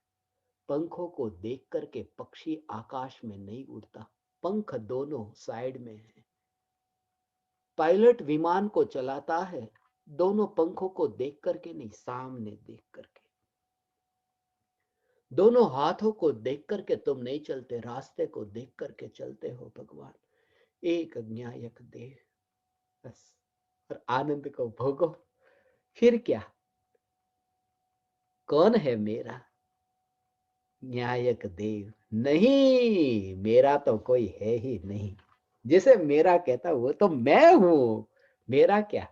पंखों को देख करके पक्षी आकाश में नहीं उड़ता, पंख दोनों साइड में है। पायलट विमान को चलाता है, दोनों पंखों को देख करके नहीं, सामने देख करके। दोनों हाथों को देख करके तुम नहीं चलते, रास्ते को देख करके चलते हो भगवान। एक न्यायक देव, बस। और आनंद को भोगो। फिर क्या, कौन है मेरा न्यायक देव? नहीं, मेरा तो कोई है ही नहीं। जिसे मेरा कहता वो तो मैं हूं। मेरा क्या,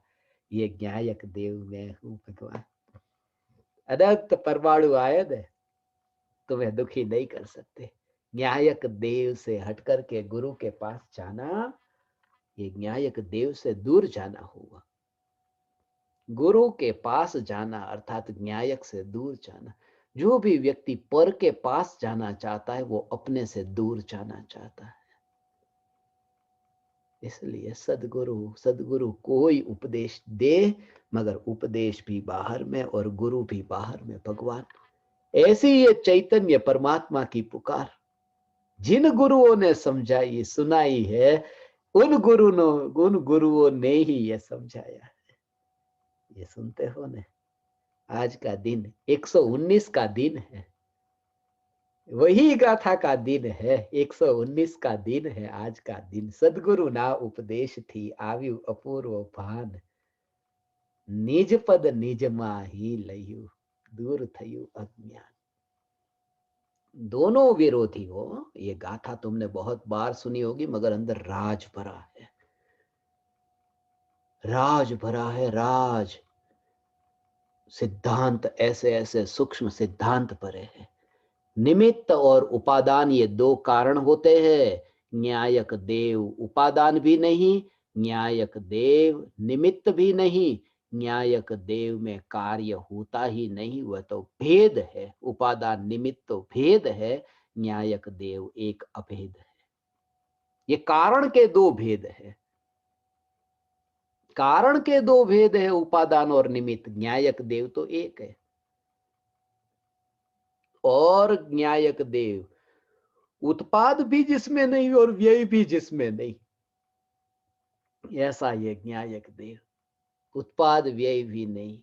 ये न्यायक देव मैं हूं भगवान। अनंत परमाणु आयन है, तुम्हें दुखी नहीं कर सकते। न्यायक देव से हट करके गुरु के पास जाना, ये न्यायक देव से दूर जाना होगा। गुरु के पास जाना अर्थात न्यायक से दूर जाना। जो भी व्यक्ति पर के पास जाना चाहता है, वो अपने से दूर जाना चाहता है। इसलिए सदगुरु सदगुरु कोई उपदेश दे, मगर उपदेश भी बाहर में और गुरु भी बाहर में भगवान। ऐसी ये चैतन्य परमात्मा की पुकार जिन गुरुओं ने समझाई सुनाई है, उन गुरुओं ने ही ये समझाया है। ये सुनते हो ने, आज का दिन 119 का दिन है, वही गाथा का दिन है। 119 का दिन है आज का दिन। सदगुरु ना उपदेश थी, आव्यु अपूर्व भान। निज पद निज माही लयु, दूर थयु अज्ञान। दोनों विरोधी हो, ये गाथा तुमने बहुत बार सुनी होगी, मगर अंदर राज भरा है। राज भरा है, राज। सिद्धांत ऐसे ऐसे सूक्ष्म सिद्धांत भरे हैं। निमित्त और उपादान ये दो कारण होते हैं। न्यायक देव उपादान भी नहीं, न्यायक देव निमित्त भी नहीं। न्यायक देव में कार्य होता ही नहीं, वह तो भेद है। उपादान निमित्त तो भेद है, न्यायक देव एक अभेद है। ये कारण के दो भेद है, कारण के दो भेद है, उपादान और निमित्त। न्यायक देव तो एक है। और न्यायक देव उत्पाद भी जिसमें नहीं और व्यय भी जिसमें नहीं, ऐसा ये न्यायक देव। उत्पाद व्यय भी नहीं,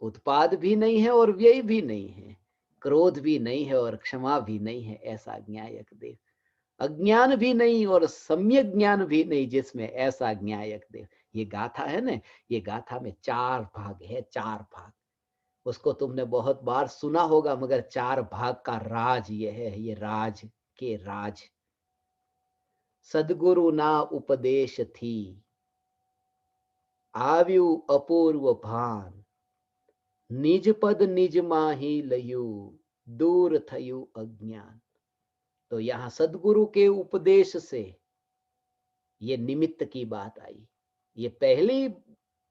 उत्पाद भी नहीं है और व्यय भी नहीं है, क्रोध भी नहीं है और क्षमा भी नहीं है, ऐसा न्यायक देव। अज्ञान भी नहीं और सम्यक ज्ञान भी नहीं जिसमें, ऐसा न्यायक देव। ये गाथा है ना, ये गाथा में 4 भाग है, 4 भाग। उसको तुमने बहुत बार सुना होगा, मगर 4 भाग का राज ये है, ये राज के राज। सदगुरु ना उपदेश थी, आव्यु अपूर्व भान। निज पद निज माही लयु, दूर थयु अज्ञान। तो यहां सदगुरु के उपदेश से ये निमित्त की बात आई। ये पहली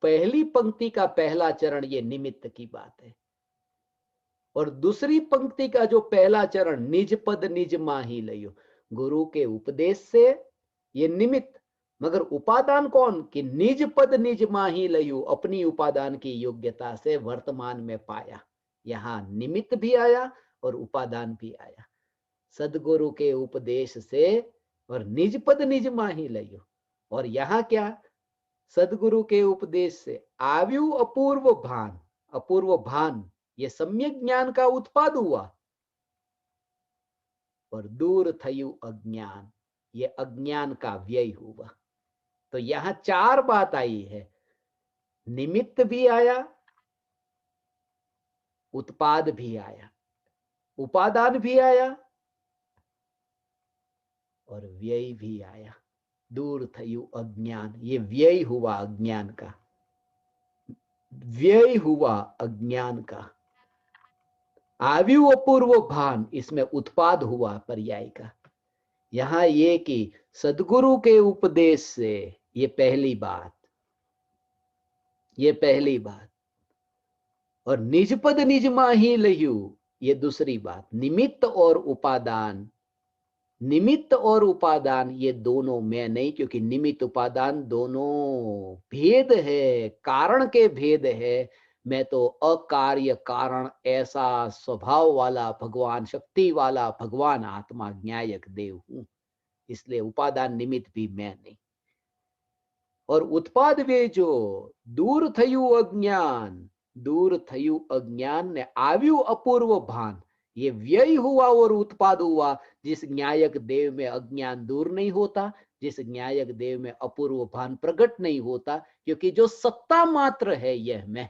पहली पंक्ति का पहला चरण ये निमित्त की बात है। और दूसरी पंक्ति का जो पहला चरण, निज पद निज माही लयु, गुरु के उपदेश से ये निमित्त। मगर उपादान कौन? कि निज पद निज माही लयु, अपनी उपादान की योग्यता से वर्तमान में पाया। यहां निमित्त भी आया और उपादान भी आया। सदगुरु के उपदेश से और निज पद निज माही लयु। और यहां क्या? सदगुरु के उपदेश से आव्यु अपूर्व भान। अपूर्व भान ये सम्यक ज्ञान का उत्पाद हुआ। और दूर थयु अज्ञान, ये अज्ञान का व्यय हुआ। तो यहां 4 बात आई है। निमित्त भी आया, उत्पाद भी आया, उपादान भी आया और व्यय भी आया। दूर थयु अज्ञान, ये व्यय हुआ अज्ञान का, व्यय हुआ अज्ञान का। आयु अपूर्व भान, इसमें उत्पाद हुआ पर्याय का। यहां ये कि सदगुरु के उपदेश से, ये पहली बात, ये पहली बात। और निज पद निज माही लयु, ये दूसरी बात। निमित्त और उपादान, निमित्त और उपादान ये दोनों मैं नहीं, क्योंकि निमित्त उपादान दोनों भेद है, कारण के भेद है। मैं तो अकार्य कारण ऐसा स्वभाव वाला भगवान, शक्ति वाला भगवान आत्मा ज्ञायक देव हूं, इसलिए उपादान निमित्त भी मैं नहीं। और उत्पाद वे जो दूर थयु अज्ञान, दूर थयु अज्ञान ने आव्यु अपूर्व भान, ये व्यय हुआ और उत्पाद हुआ। जिस न्यायक देव में अज्ञान दूर नहीं होता, जिस न्यायक देव में अपूर्व भान प्रकट नहीं होता, क्योंकि जो सत्ता मात्र है यह मैं,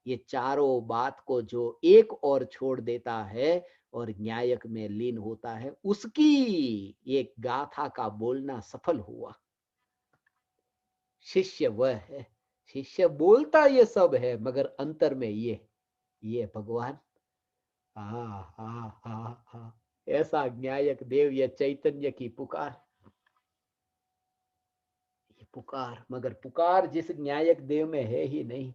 ये चारों बात को जो एक और छोड़ देता है और न्यायक में लीन होता है, उसकी एक गाथा का बोलना सफल हुआ। शिष्य वह है, शिष्य बोलता ये सब है, मगर अंतर में ये भगवान। हा हा हा हा, ऐसा न्यायक देव, ये चैतन्य की पुकार, ये पुकार, मगर पुकार जिस न्यायक देव में है ही नहीं।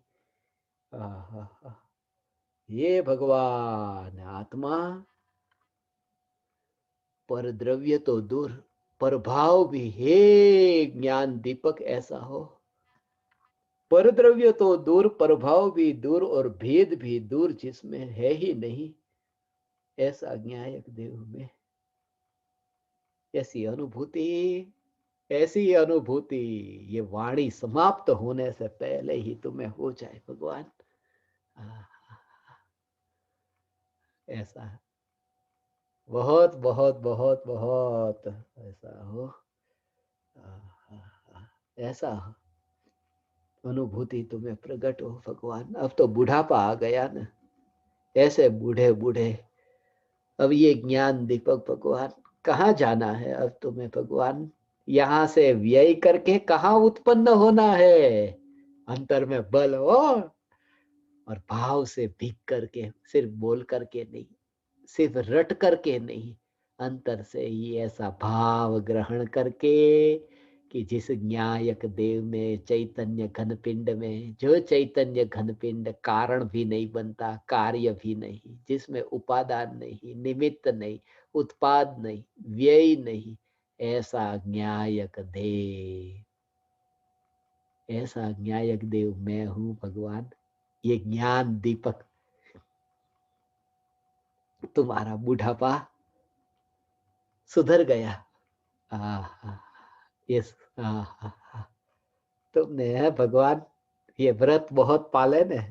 ये भगवान आत्मा, पर द्रव्य तो दूर, पर भाव भी, हे ज्ञान दीपक ऐसा हो। पर द्रव्य तो दूर, प्रभाव भी दूर, और भेद भी दूर, जिसमें है ही नहीं, ऐसा न्यायक देव में। ऐसी अनुभूति, ऐसी अनुभूति, ये वाणी समाप्त होने से पहले ही तुम्हें हो जाए भगवान। ऐसा बहुत बहुत बहुत बहुत ऐसा हो, ऐसा अनुभूति तुम्हें प्रकट हो भगवान। अब तो बुढ़ापा आ गया ना, ऐसे बूढ़े बूढ़े, अब ये ज्ञान दीपक भगवान, कहाँ जाना है अब तुम्हें भगवान? यहां से व्यय करके कहाँ उत्पन्न होना है? अंतर में बल हो, और भाव से भीग करके, सिर्फ बोल करके नहीं, सिर्फ रट करके नहीं, अंतर से ही ऐसा भाव ग्रहण करके कि जिस न्यायक देव में, चैतन्य घन पिंड में, जो चैतन्य घन पिंड कारण भी नहीं बनता, कार्य भी नहीं, जिसमें उपादान नहीं, निमित्त नहीं, उत्पाद नहीं, व्यय नहीं, ऐसा न्यायक देव, ऐसा न्यायक देव मैं हूं भगवान। ये ज्ञान दीपक, तुम्हारा बुढ़ापा सुधर गया। यस, तुमने भगवान ये व्रत बहुत पाले न।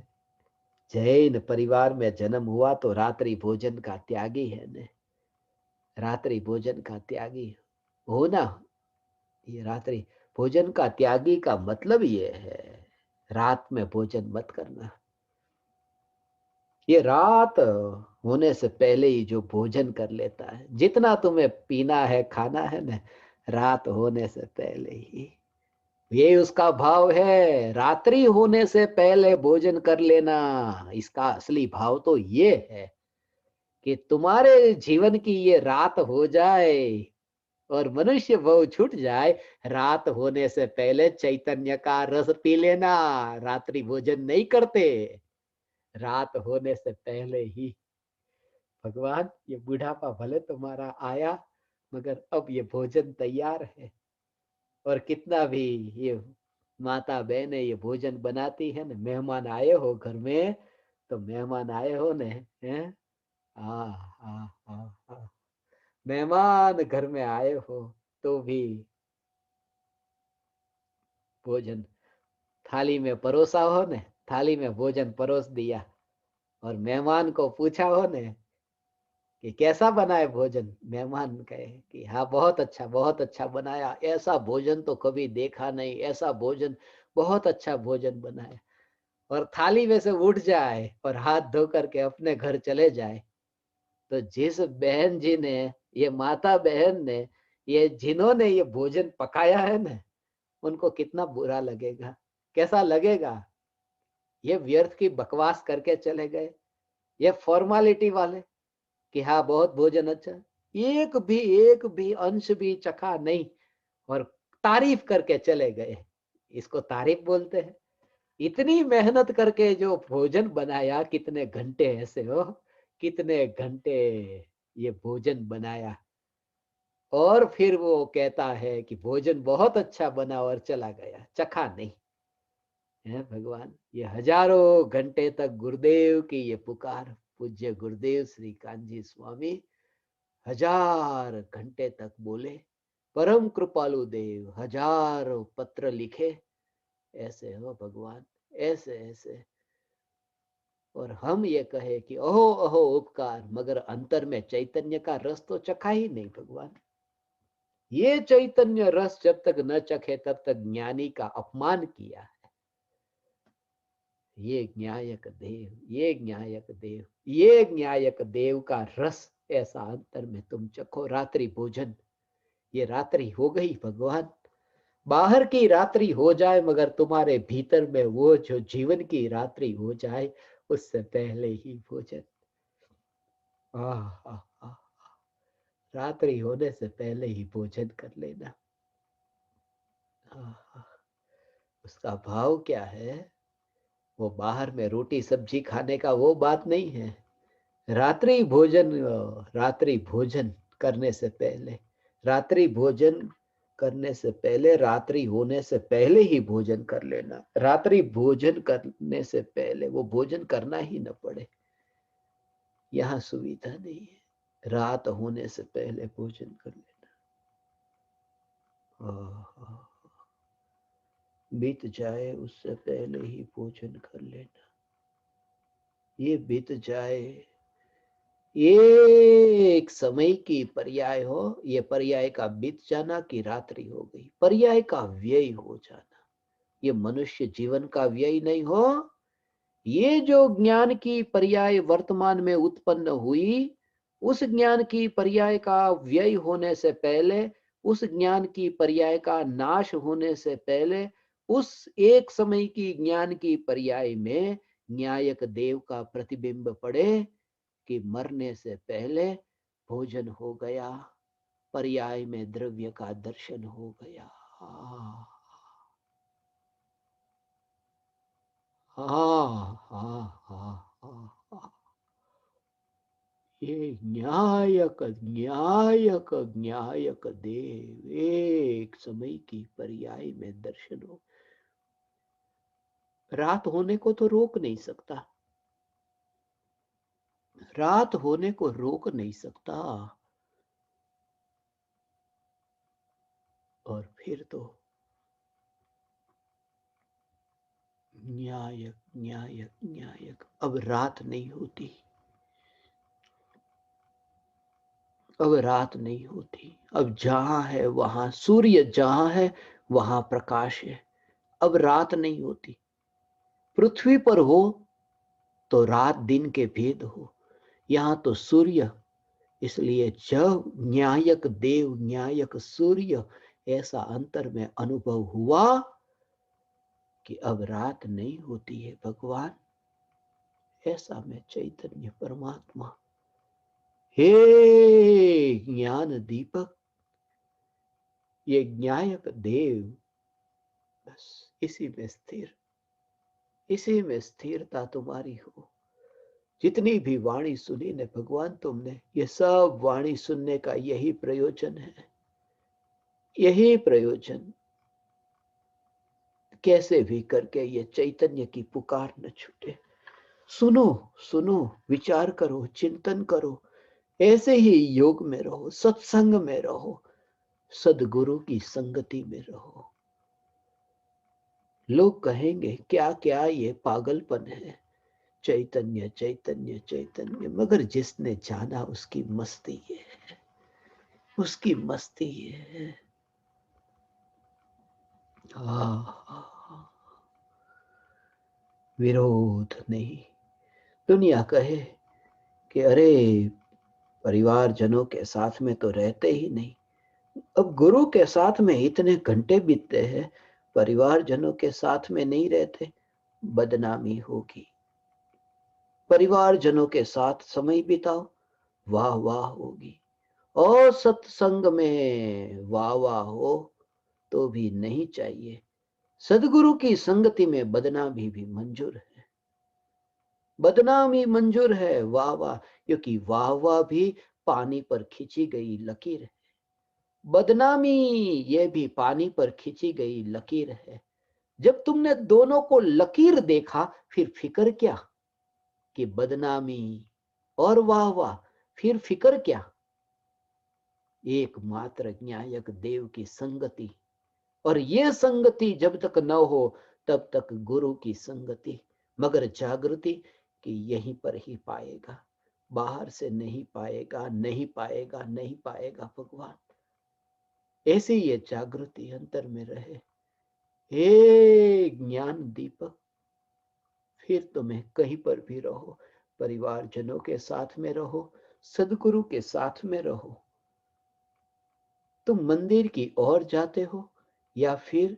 जैन परिवार में जन्म हुआ तो रात्रि भोजन का त्यागी है न, रात्रि भोजन का त्यागी हो ना। ये रात्रि भोजन का त्यागी का मतलब ये है, रात में भोजन मत करना। ये रात होने से पहले ही जो भोजन कर लेता है, जितना तुम्हें पीना है खाना है ना, रात होने से पहले ही, ये उसका भाव है। रात्रि होने से पहले भोजन कर लेना, इसका असली भाव तो ये है कि तुम्हारे जीवन की ये रात हो जाए और मनुष्य भव छूट जाए। रात होने से पहले चैतन्य का रस पी लेना, रात्रि भोजन नहीं करते, रात होने से पहले ही। भगवान ये बुढ़ापा भले तुम्हारा आया, मगर अब ये भोजन तैयार है। और कितना भी ये माता बहने ये भोजन बनाती है ना, मेहमान आए हो घर में, तो मेहमान आए हो ने, हैं, हाँ हाँ हाँ हाँ, मेहमान घर में आए हो तो भी भोजन थाली में परोसा हो ने, थाली में भोजन परोस दिया, और मेहमान को पूछा हो ने कि कैसा बना है भोजन, मेहमान कहे कि हाँ बहुत अच्छा बनाया, ऐसा भोजन तो कभी देखा नहीं, ऐसा भोजन, बहुत अच्छा भोजन बना है, और थाली में से उठ जाए और हाथ धो करके अपने घर चले जाए, तो जिस बहन जी ने, ये माता बहन ने, ये जिन्होंने ये भोजन पकाया है ना, उनको कितना बुरा लगेगा, कैसा लगेगा। ये व्यर्थ की बकवास करके चले गए, ये फॉर्मालिटी वाले कि हाँ बहुत भोजन अच्छा, एक भी अंश भी चखा नहीं और तारीफ करके चले गए। इसको तारीफ बोलते हैं। इतनी मेहनत करके जो भोजन बनाया, कितने घंटे ऐसे हो, कितने घंटे ये भोजन बनाया, और फिर वो कहता है कि भोजन बहुत अच्छा बना और चला गया, चखा नहीं। है भगवान, ये हजारों घंटे तक गुरुदेव की ये पुकार, पूज्य गुरुदेव श्री कांजी स्वामी हजार घंटे तक बोले, परम कृपालु देव हजारों पत्र लिखे, ऐसे हो भगवान, ऐसे ऐसे। और हम ये कहे कि अहो अहो उपकार, मगर अंतर में चैतन्य का रस तो चखा ही नहीं भगवान। ये चैतन्य रस जब तक न चखे तब तक ज्ञानी का अपमान किया। ये न्यायक देव, ये न्यायक देव, ये न्यायक देव का रस ऐसा अंतर में तुम चखो। रात्रि भोजन, ये रात्रि हो गई भगवान, बाहर की रात्रि हो जाए मगर तुम्हारे भीतर में वो जो जीवन की रात्रि हो जाए, उससे पहले ही भोजन। आह आह आह, रात्रि होने से पहले ही भोजन कर लेना। आह, उसका भाव क्या है, वो बाहर में रोटी सब्जी खाने का वो बात नहीं है। रात्रि भोजन, रात्रि भोजन करने से पहले, रात्रि भोजन करने से पहले, रात्रि होने से पहले ही भोजन कर लेना। रात्रि भोजन करने से पहले वो भोजन करना ही न पड़े, यहाँ सुविधा नहीं है। रात होने से पहले भोजन कर लेना। बीत जाए उससे पहले ही भोजन कर लेना। ये बीत जाए, ये एक समय की पर्याय हो, ये पर्याय का बीत जाना कि रात्रि हो गई, पर्याय का व्यय हो जाना। ये मनुष्य जीवन का व्यय नहीं हो। ये जो ज्ञान की पर्याय वर्तमान में उत्पन्न हुई, उस ज्ञान की पर्याय का व्यय होने से पहले, उस ज्ञान की पर्याय का नाश होने से पहले, उस एक समय की ज्ञान की पर्याय में न्यायक देव का प्रतिबिंब पड़े कि मरने से पहले भोजन हो गया, पर्याय में द्रव्य का दर्शन हो गया। हाँ हाँ हाँ हाँ हाँ, ये न्यायक न्यायक न्यायक देव एक समय की पर्याय में दर्शन हो। रात होने को तो रोक नहीं सकता, रात होने को रोक नहीं सकता। और फिर तो न्यायक न्यायक न्यायक, अब रात नहीं होती, अब रात नहीं होती। अब जहां है वहां सूर्य, जहां है वहां प्रकाश है। अब रात नहीं होती। पृथ्वी पर हो तो रात दिन के भेद हो, यहां तो सूर्य। इसलिए जब न्यायक देव, न्यायक सूर्य, ऐसा अंतर में अनुभव हुआ कि अब रात नहीं होती है भगवान, ऐसा में चैतन्य परमात्मा, हे ज्ञान दीपक, ये न्यायक देव, बस इसी में स्थिर, इसी में स्थिरता तुम्हारी हो। जितनी भी वाणी सुनी ने भगवान तुमने, ये सब वाणी सुनने का यही प्रयोजन है, यही प्रयोजन। कैसे भी करके ये चैतन्य की पुकार न छूटे। सुनो, सुनो, विचार करो, चिंतन करो, ऐसे ही योग में रहो, सत्संग में रहो, सदगुरु की संगति में रहो। लोग कहेंगे क्या क्या ये पागलपन है, चैतन्य चैतन्य चैतन्य, मगर जिसने जाना उसकी मस्ती है, उसकी मस्ती है। विरोध नहीं। दुनिया कहे कि अरे परिवारजनों के साथ में तो रहते ही नहीं। अब गुरु के साथ में इतने घंटे बीतते हैं, परिवारजनों के साथ में नहीं रहते, बदनामी होगी। परिवारजनों के साथ समय बिताओ, वाह वाह होगी। और सत्संग में वाह वाह हो तो भी नहीं चाहिए। सदगुरु की संगति में बदनामी भी मंजूर है, बदनामी मंजूर है, वाह वाह, क्योंकि वाह वाह भी पानी पर खींची गई लकीर है, बदनामी ये भी पानी पर खींची गई लकीर है। जब तुमने दोनों को लकीर देखा, फिर फिक्र क्या कि बदनामी और वाह वाह, फिर फिक्र क्या। एकमात्र न्यायक देव की संगति, और ये संगति जब तक न हो तब तक गुरु की संगति। मगर जागृति कि यहीं पर ही पाएगा, बाहर से नहीं पाएगा, नहीं पाएगा, नहीं पाएगा भगवान। ऐसी ये जागृति अंतर में रहे। हे ज्ञान दीपक, फिर तुम्हें कहीं पर भी रहो, परिवारजनों के साथ में रहो, सदगुरु के साथ में रहो, तुम मंदिर की ओर जाते हो या फिर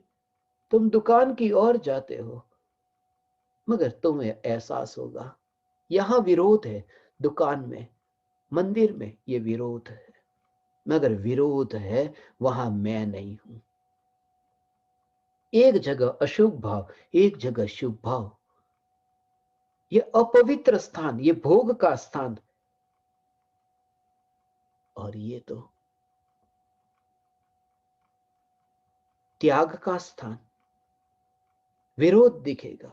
तुम दुकान की ओर जाते हो, मगर तुम्हें एहसास होगा यहां विरोध है, दुकान में, मंदिर में ये विरोध है, मगर विरोध है वहां मैं नहीं हूं। एक जगह अशुभ भाव, एक जगह शुभ भाव, ये अपवित्र स्थान, ये भोग का स्थान, और ये तो त्याग का स्थान। विरोध दिखेगा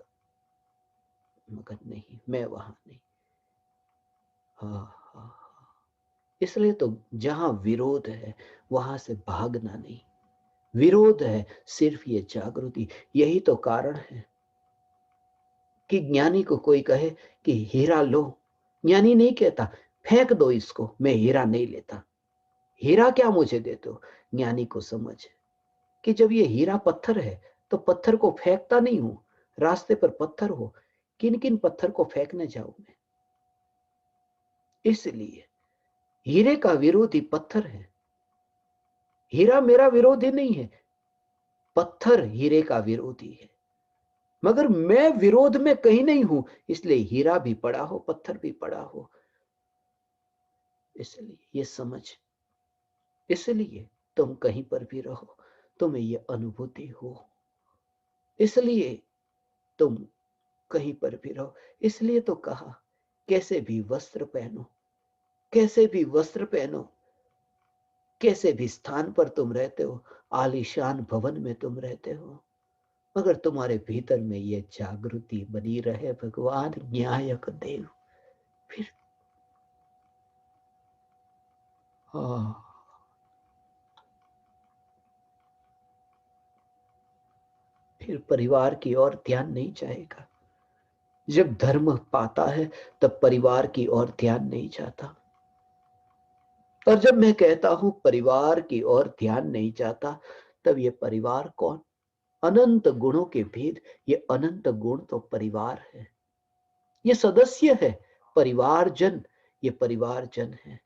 मगर नहीं, मैं वहां नहीं। हाँ हाँ, इसलिए तो जहां विरोध है वहां से भागना नहीं, विरोध है सिर्फ ये जागृति। यही तो कारण है कि ज्ञानी को कोई कहे कि हीरा लो, ज्ञानी नहीं कहता फेंक दो इसको, मैं हीरा नहीं लेता, हीरा क्या मुझे देते हो। ज्ञानी को समझ कि जब ये हीरा पत्थर है तो पत्थर को फेंकता नहीं हूं, रास्ते पर पत्थर हो, किन किन पत्थर को फेंकने जाऊं मैं। इसलिए हीरे का विरोधी पत्थर है, हीरा मेरा विरोधी नहीं है, पत्थर हीरे का विरोधी है। मगर मैं विरोध में कहीं नहीं हूं, इसलिए हीरा भी पड़ा हो, पत्थर भी पड़ा हो। इसलिए ये समझ, इसलिए तुम कहीं पर भी रहो तुम्हें ये अनुभूति हो, इसलिए तुम कहीं पर भी रहो। इसलिए तो कहा कैसे भी वस्त्र पहनो, कैसे भी वस्त्र पहनो, कैसे भी स्थान पर तुम रहते हो, आलीशान भवन में तुम रहते हो, मगर तुम्हारे भीतर में ये जागृति बनी रहे, भगवान न्यायक देव। फिर हाँ, फिर परिवार की ओर ध्यान नहीं जाएगा। जब धर्म पाता है तब परिवार की ओर ध्यान नहीं जाता। और जब मैं कहता हूं परिवार की ओर ध्यान नहीं जाता, तब ये परिवार कौन, अनंत गुणों के भेद, ये अनंत गुण तो परिवार है, ये सदस्य है, परिवारजन, ये परिवारजन है।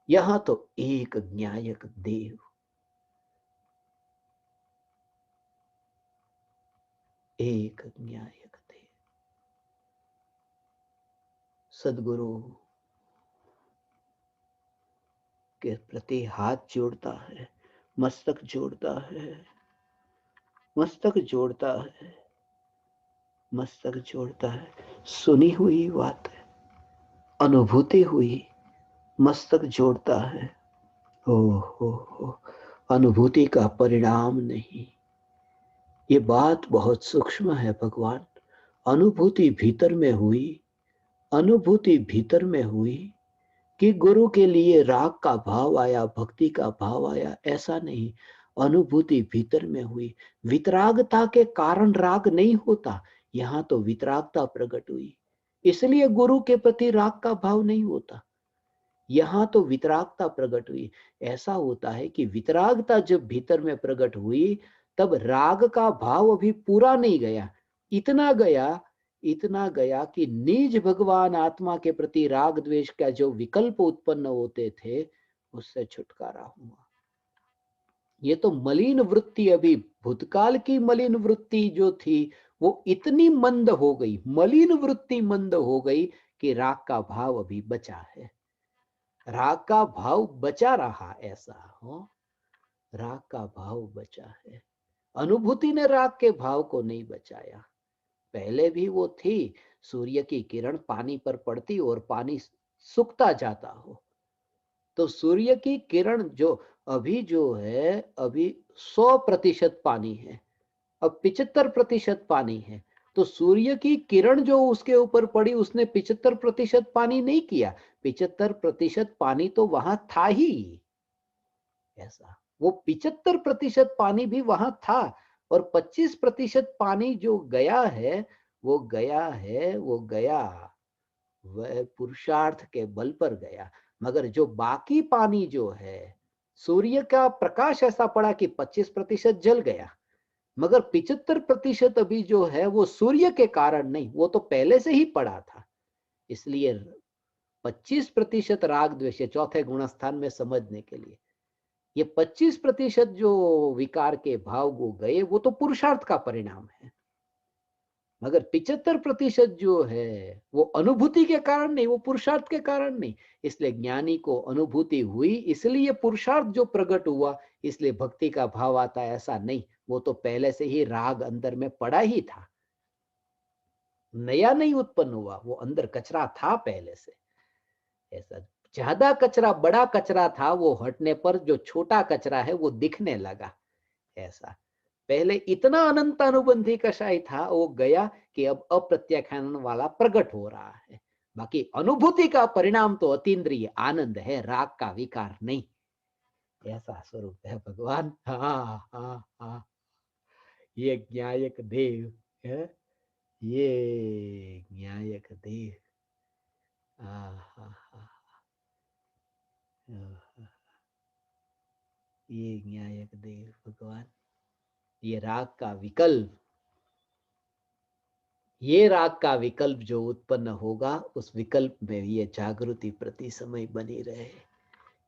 यहां तो एक न्यायक देव, एक न्यायक देव सदगुरु के प्रति हाथ जोड़ता है, मस्तक जोड़ता है, मस्तक जोड़ता है, मस्तक जोड़ता है। सुनी हुई बात है, अनुभूति हुई, मस्तक जोड़ता है। हो हो, अनुभूति का परिणाम नहीं। ये बात बहुत सूक्ष्म है भगवान। अनुभूति भीतर में हुई, अनुभूति भीतर में हुई कि गुरु के लिए राग का भाव आया, भक्ति का भाव आया, ऐसा नहीं। अनुभूति भीतर में हुई। वितरागता के कारण राग नहीं होता, यहां तो वितरागता प्रकट हुई, इसलिए गुरु के प्रति राग का भाव नहीं होता। यहां तो वितरागता प्रकट हुई। ऐसा होता है कि वितरागता जब भीतर में प्रकट हुई तब राग का भाव अभी पूरा नहीं गया, इतना गया इतना गया कि निज भगवान आत्मा के प्रति राग द्वेष का जो विकल्प उत्पन्न होते थे उससे छुटकारा हुआ। ये तो मलिन वृत्ति, अभी भूतकाल की मलिन वृत्ति जो थी वो इतनी मंद हो गई, मलिन वृत्ति मंद हो गई कि राग का भाव अभी बचा है। राग का भाव बचा रहा, ऐसा हो, राग का भाव बचा है। अनुभूति ने राग के भाव को नहीं बचाया। पहले भी वो थी, सूर्य की किरण पानी पर पड़ती और पानी सूखता जाता हो, तो सूर्य की किरण जो अभी जो है, अभी 100% पानी है, अब 75% पानी है, तो सूर्य की किरण जो उसके ऊपर पड़ी उसने 75% पानी नहीं किया, 75% पानी तो वहां था ही। ऐसा वो 75% पानी भी वहां था, और 25% पानी जो गया है वो गया है, वो गया, वह पुरुषार्थ के बल पर गया। मगर जो बाकी पानी जो है, सूर्य का प्रकाश ऐसा पड़ा कि 25% जल गया, मगर 75% अभी जो है वो सूर्य के कारण नहीं, वो तो पहले से ही पड़ा था। इसलिए 25% राग द्वेष, चौथे गुणस्थान में समझने के लिए, ये 25% जो विकार के भाव को गए वो तो पुरुषार्थ का परिणाम है, मगर 75% जो है वो अनुभूति के कारण नहीं, वो पुरुषार्थ के कारण नहीं। इसलिए ज्ञानी को अनुभूति हुई, इसलिए पुरुषार्थ जो प्रकट हुआ, इसलिए भक्ति का भाव आता है, ऐसा नहीं। वो तो पहले से ही राग अंदर में पड़ा ही था, नया नहीं उत्पन्न हुआ, वो अंदर कचरा था पहले से। ऐसा ज्यादा कचरा, बड़ा कचरा था, वो हटने पर जो छोटा कचरा है वो दिखने लगा। ऐसा पहले इतना अनंत अनुबंधी कषाय था, वो गया कि अब अप्रत्याख्यान वाला प्रकट हो रहा है। बाकी अनुभूति का परिणाम तो अतीन्द्रिय आनंद है, राग का विकार नहीं। ऐसा स्वरूप है भगवान। हाँ हाँ हाँ, ये ज्ञायक देव है, ये ज्ञायक देव। हाँ हाँ हाँ, ये ज्ञायक देव भगवान, ये राग का विकल्प, ये राग का विकल्प जो उत्पन्न होगा, उस विकल्प में ये जागृति प्रति समय बनी रहे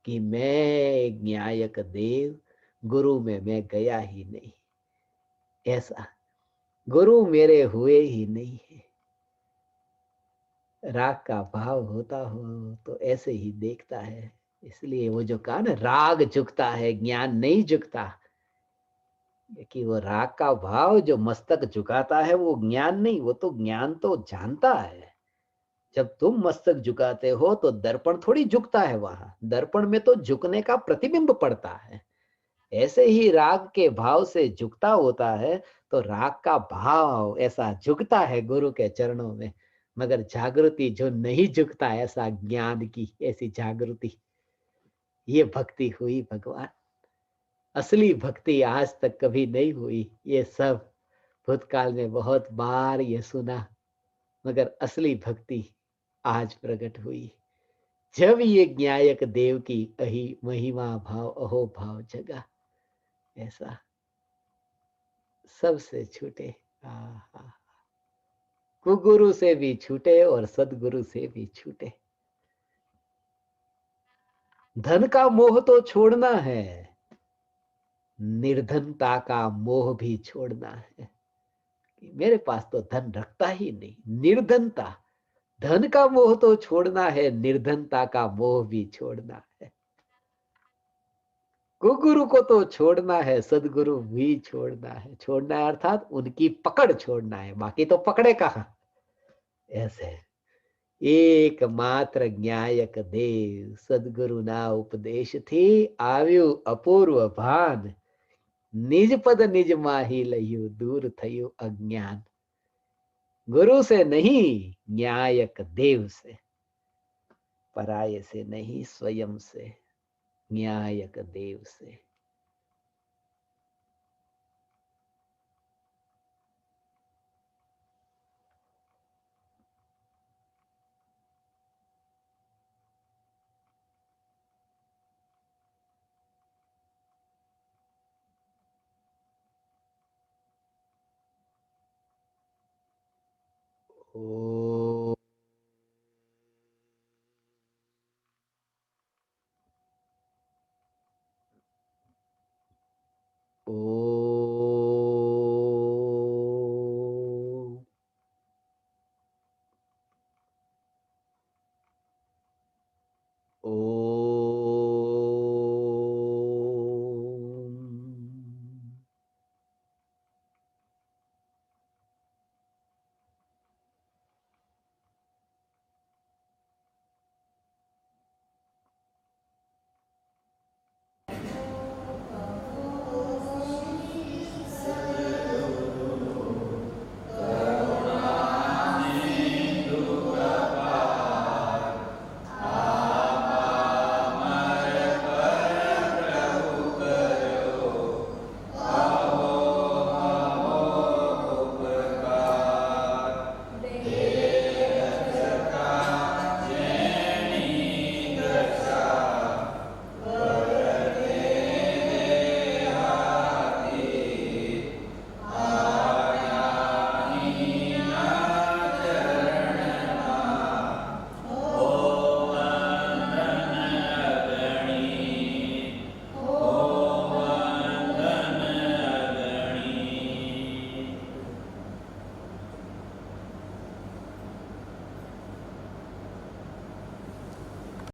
कि मैं ज्ञायक देव, गुरु में मैं गया ही नहीं, ऐसा गुरु मेरे हुए ही नहीं है। राग का भाव होता हो तो ऐसे ही देखता है। इसलिए वो जो कहा ना, राग झुकता है, ज्ञान नहीं झुकता, कि वो राग का भाव जो मस्तक झुकाता है वो ज्ञान नहीं, वो तो ज्ञान तो जानता है। जब तुम मस्तक झुकाते हो तो दर्पण थोड़ी झुकता है, वहां दर्पण में तो झुकने का प्रतिबिंब पड़ता है। ऐसे ही राग के भाव से झुकता होता है, तो राग का भाव ऐसा झुकता है गुरु के चरणों में। मगर जागृति जो नहीं झुकता, ऐसा ज्ञान की ऐसी जागृति, ये भक्ति हुई भगवान। असली भक्ति आज तक कभी नहीं हुई, ये सब भूतकाल में बहुत बार ये सुना, मगर असली भक्ति आज प्रकट हुई जब ये ज्ञायक देव की अहि महिमा भाव अहो भाव जगा। ऐसा सबसे छूटे, हाँ, कुगुरु से भी छूटे और सदगुरु से भी छूटे। धन का मोह तो छोड़ना है, निर्धनता का मोह भी छोड़ना है। मेरे पास तो धन रखता ही नहीं, निर्धनता, धन का मोह तो छोड़ना है, निर्धनता का मोह भी छोड़ना है। कुगुरु को तो छोड़ना है, सदगुरु भी छोड़ना है। छोड़ना है अर्थात उनकी पकड़ छोड़ना है, बाकी तो पकड़े कहां। ऐसे एकमात्र ज्ञायक देव सदगुरु ना उपदेश थी, आव्यु अपूर्व भान, निज पद निज माही लयु, दूर थयु अज्ञान। गुरु से नहीं, न्यायक देव से, पराये से नहीं, स्वयं से, न्यायक देव से। ओ ओ ओ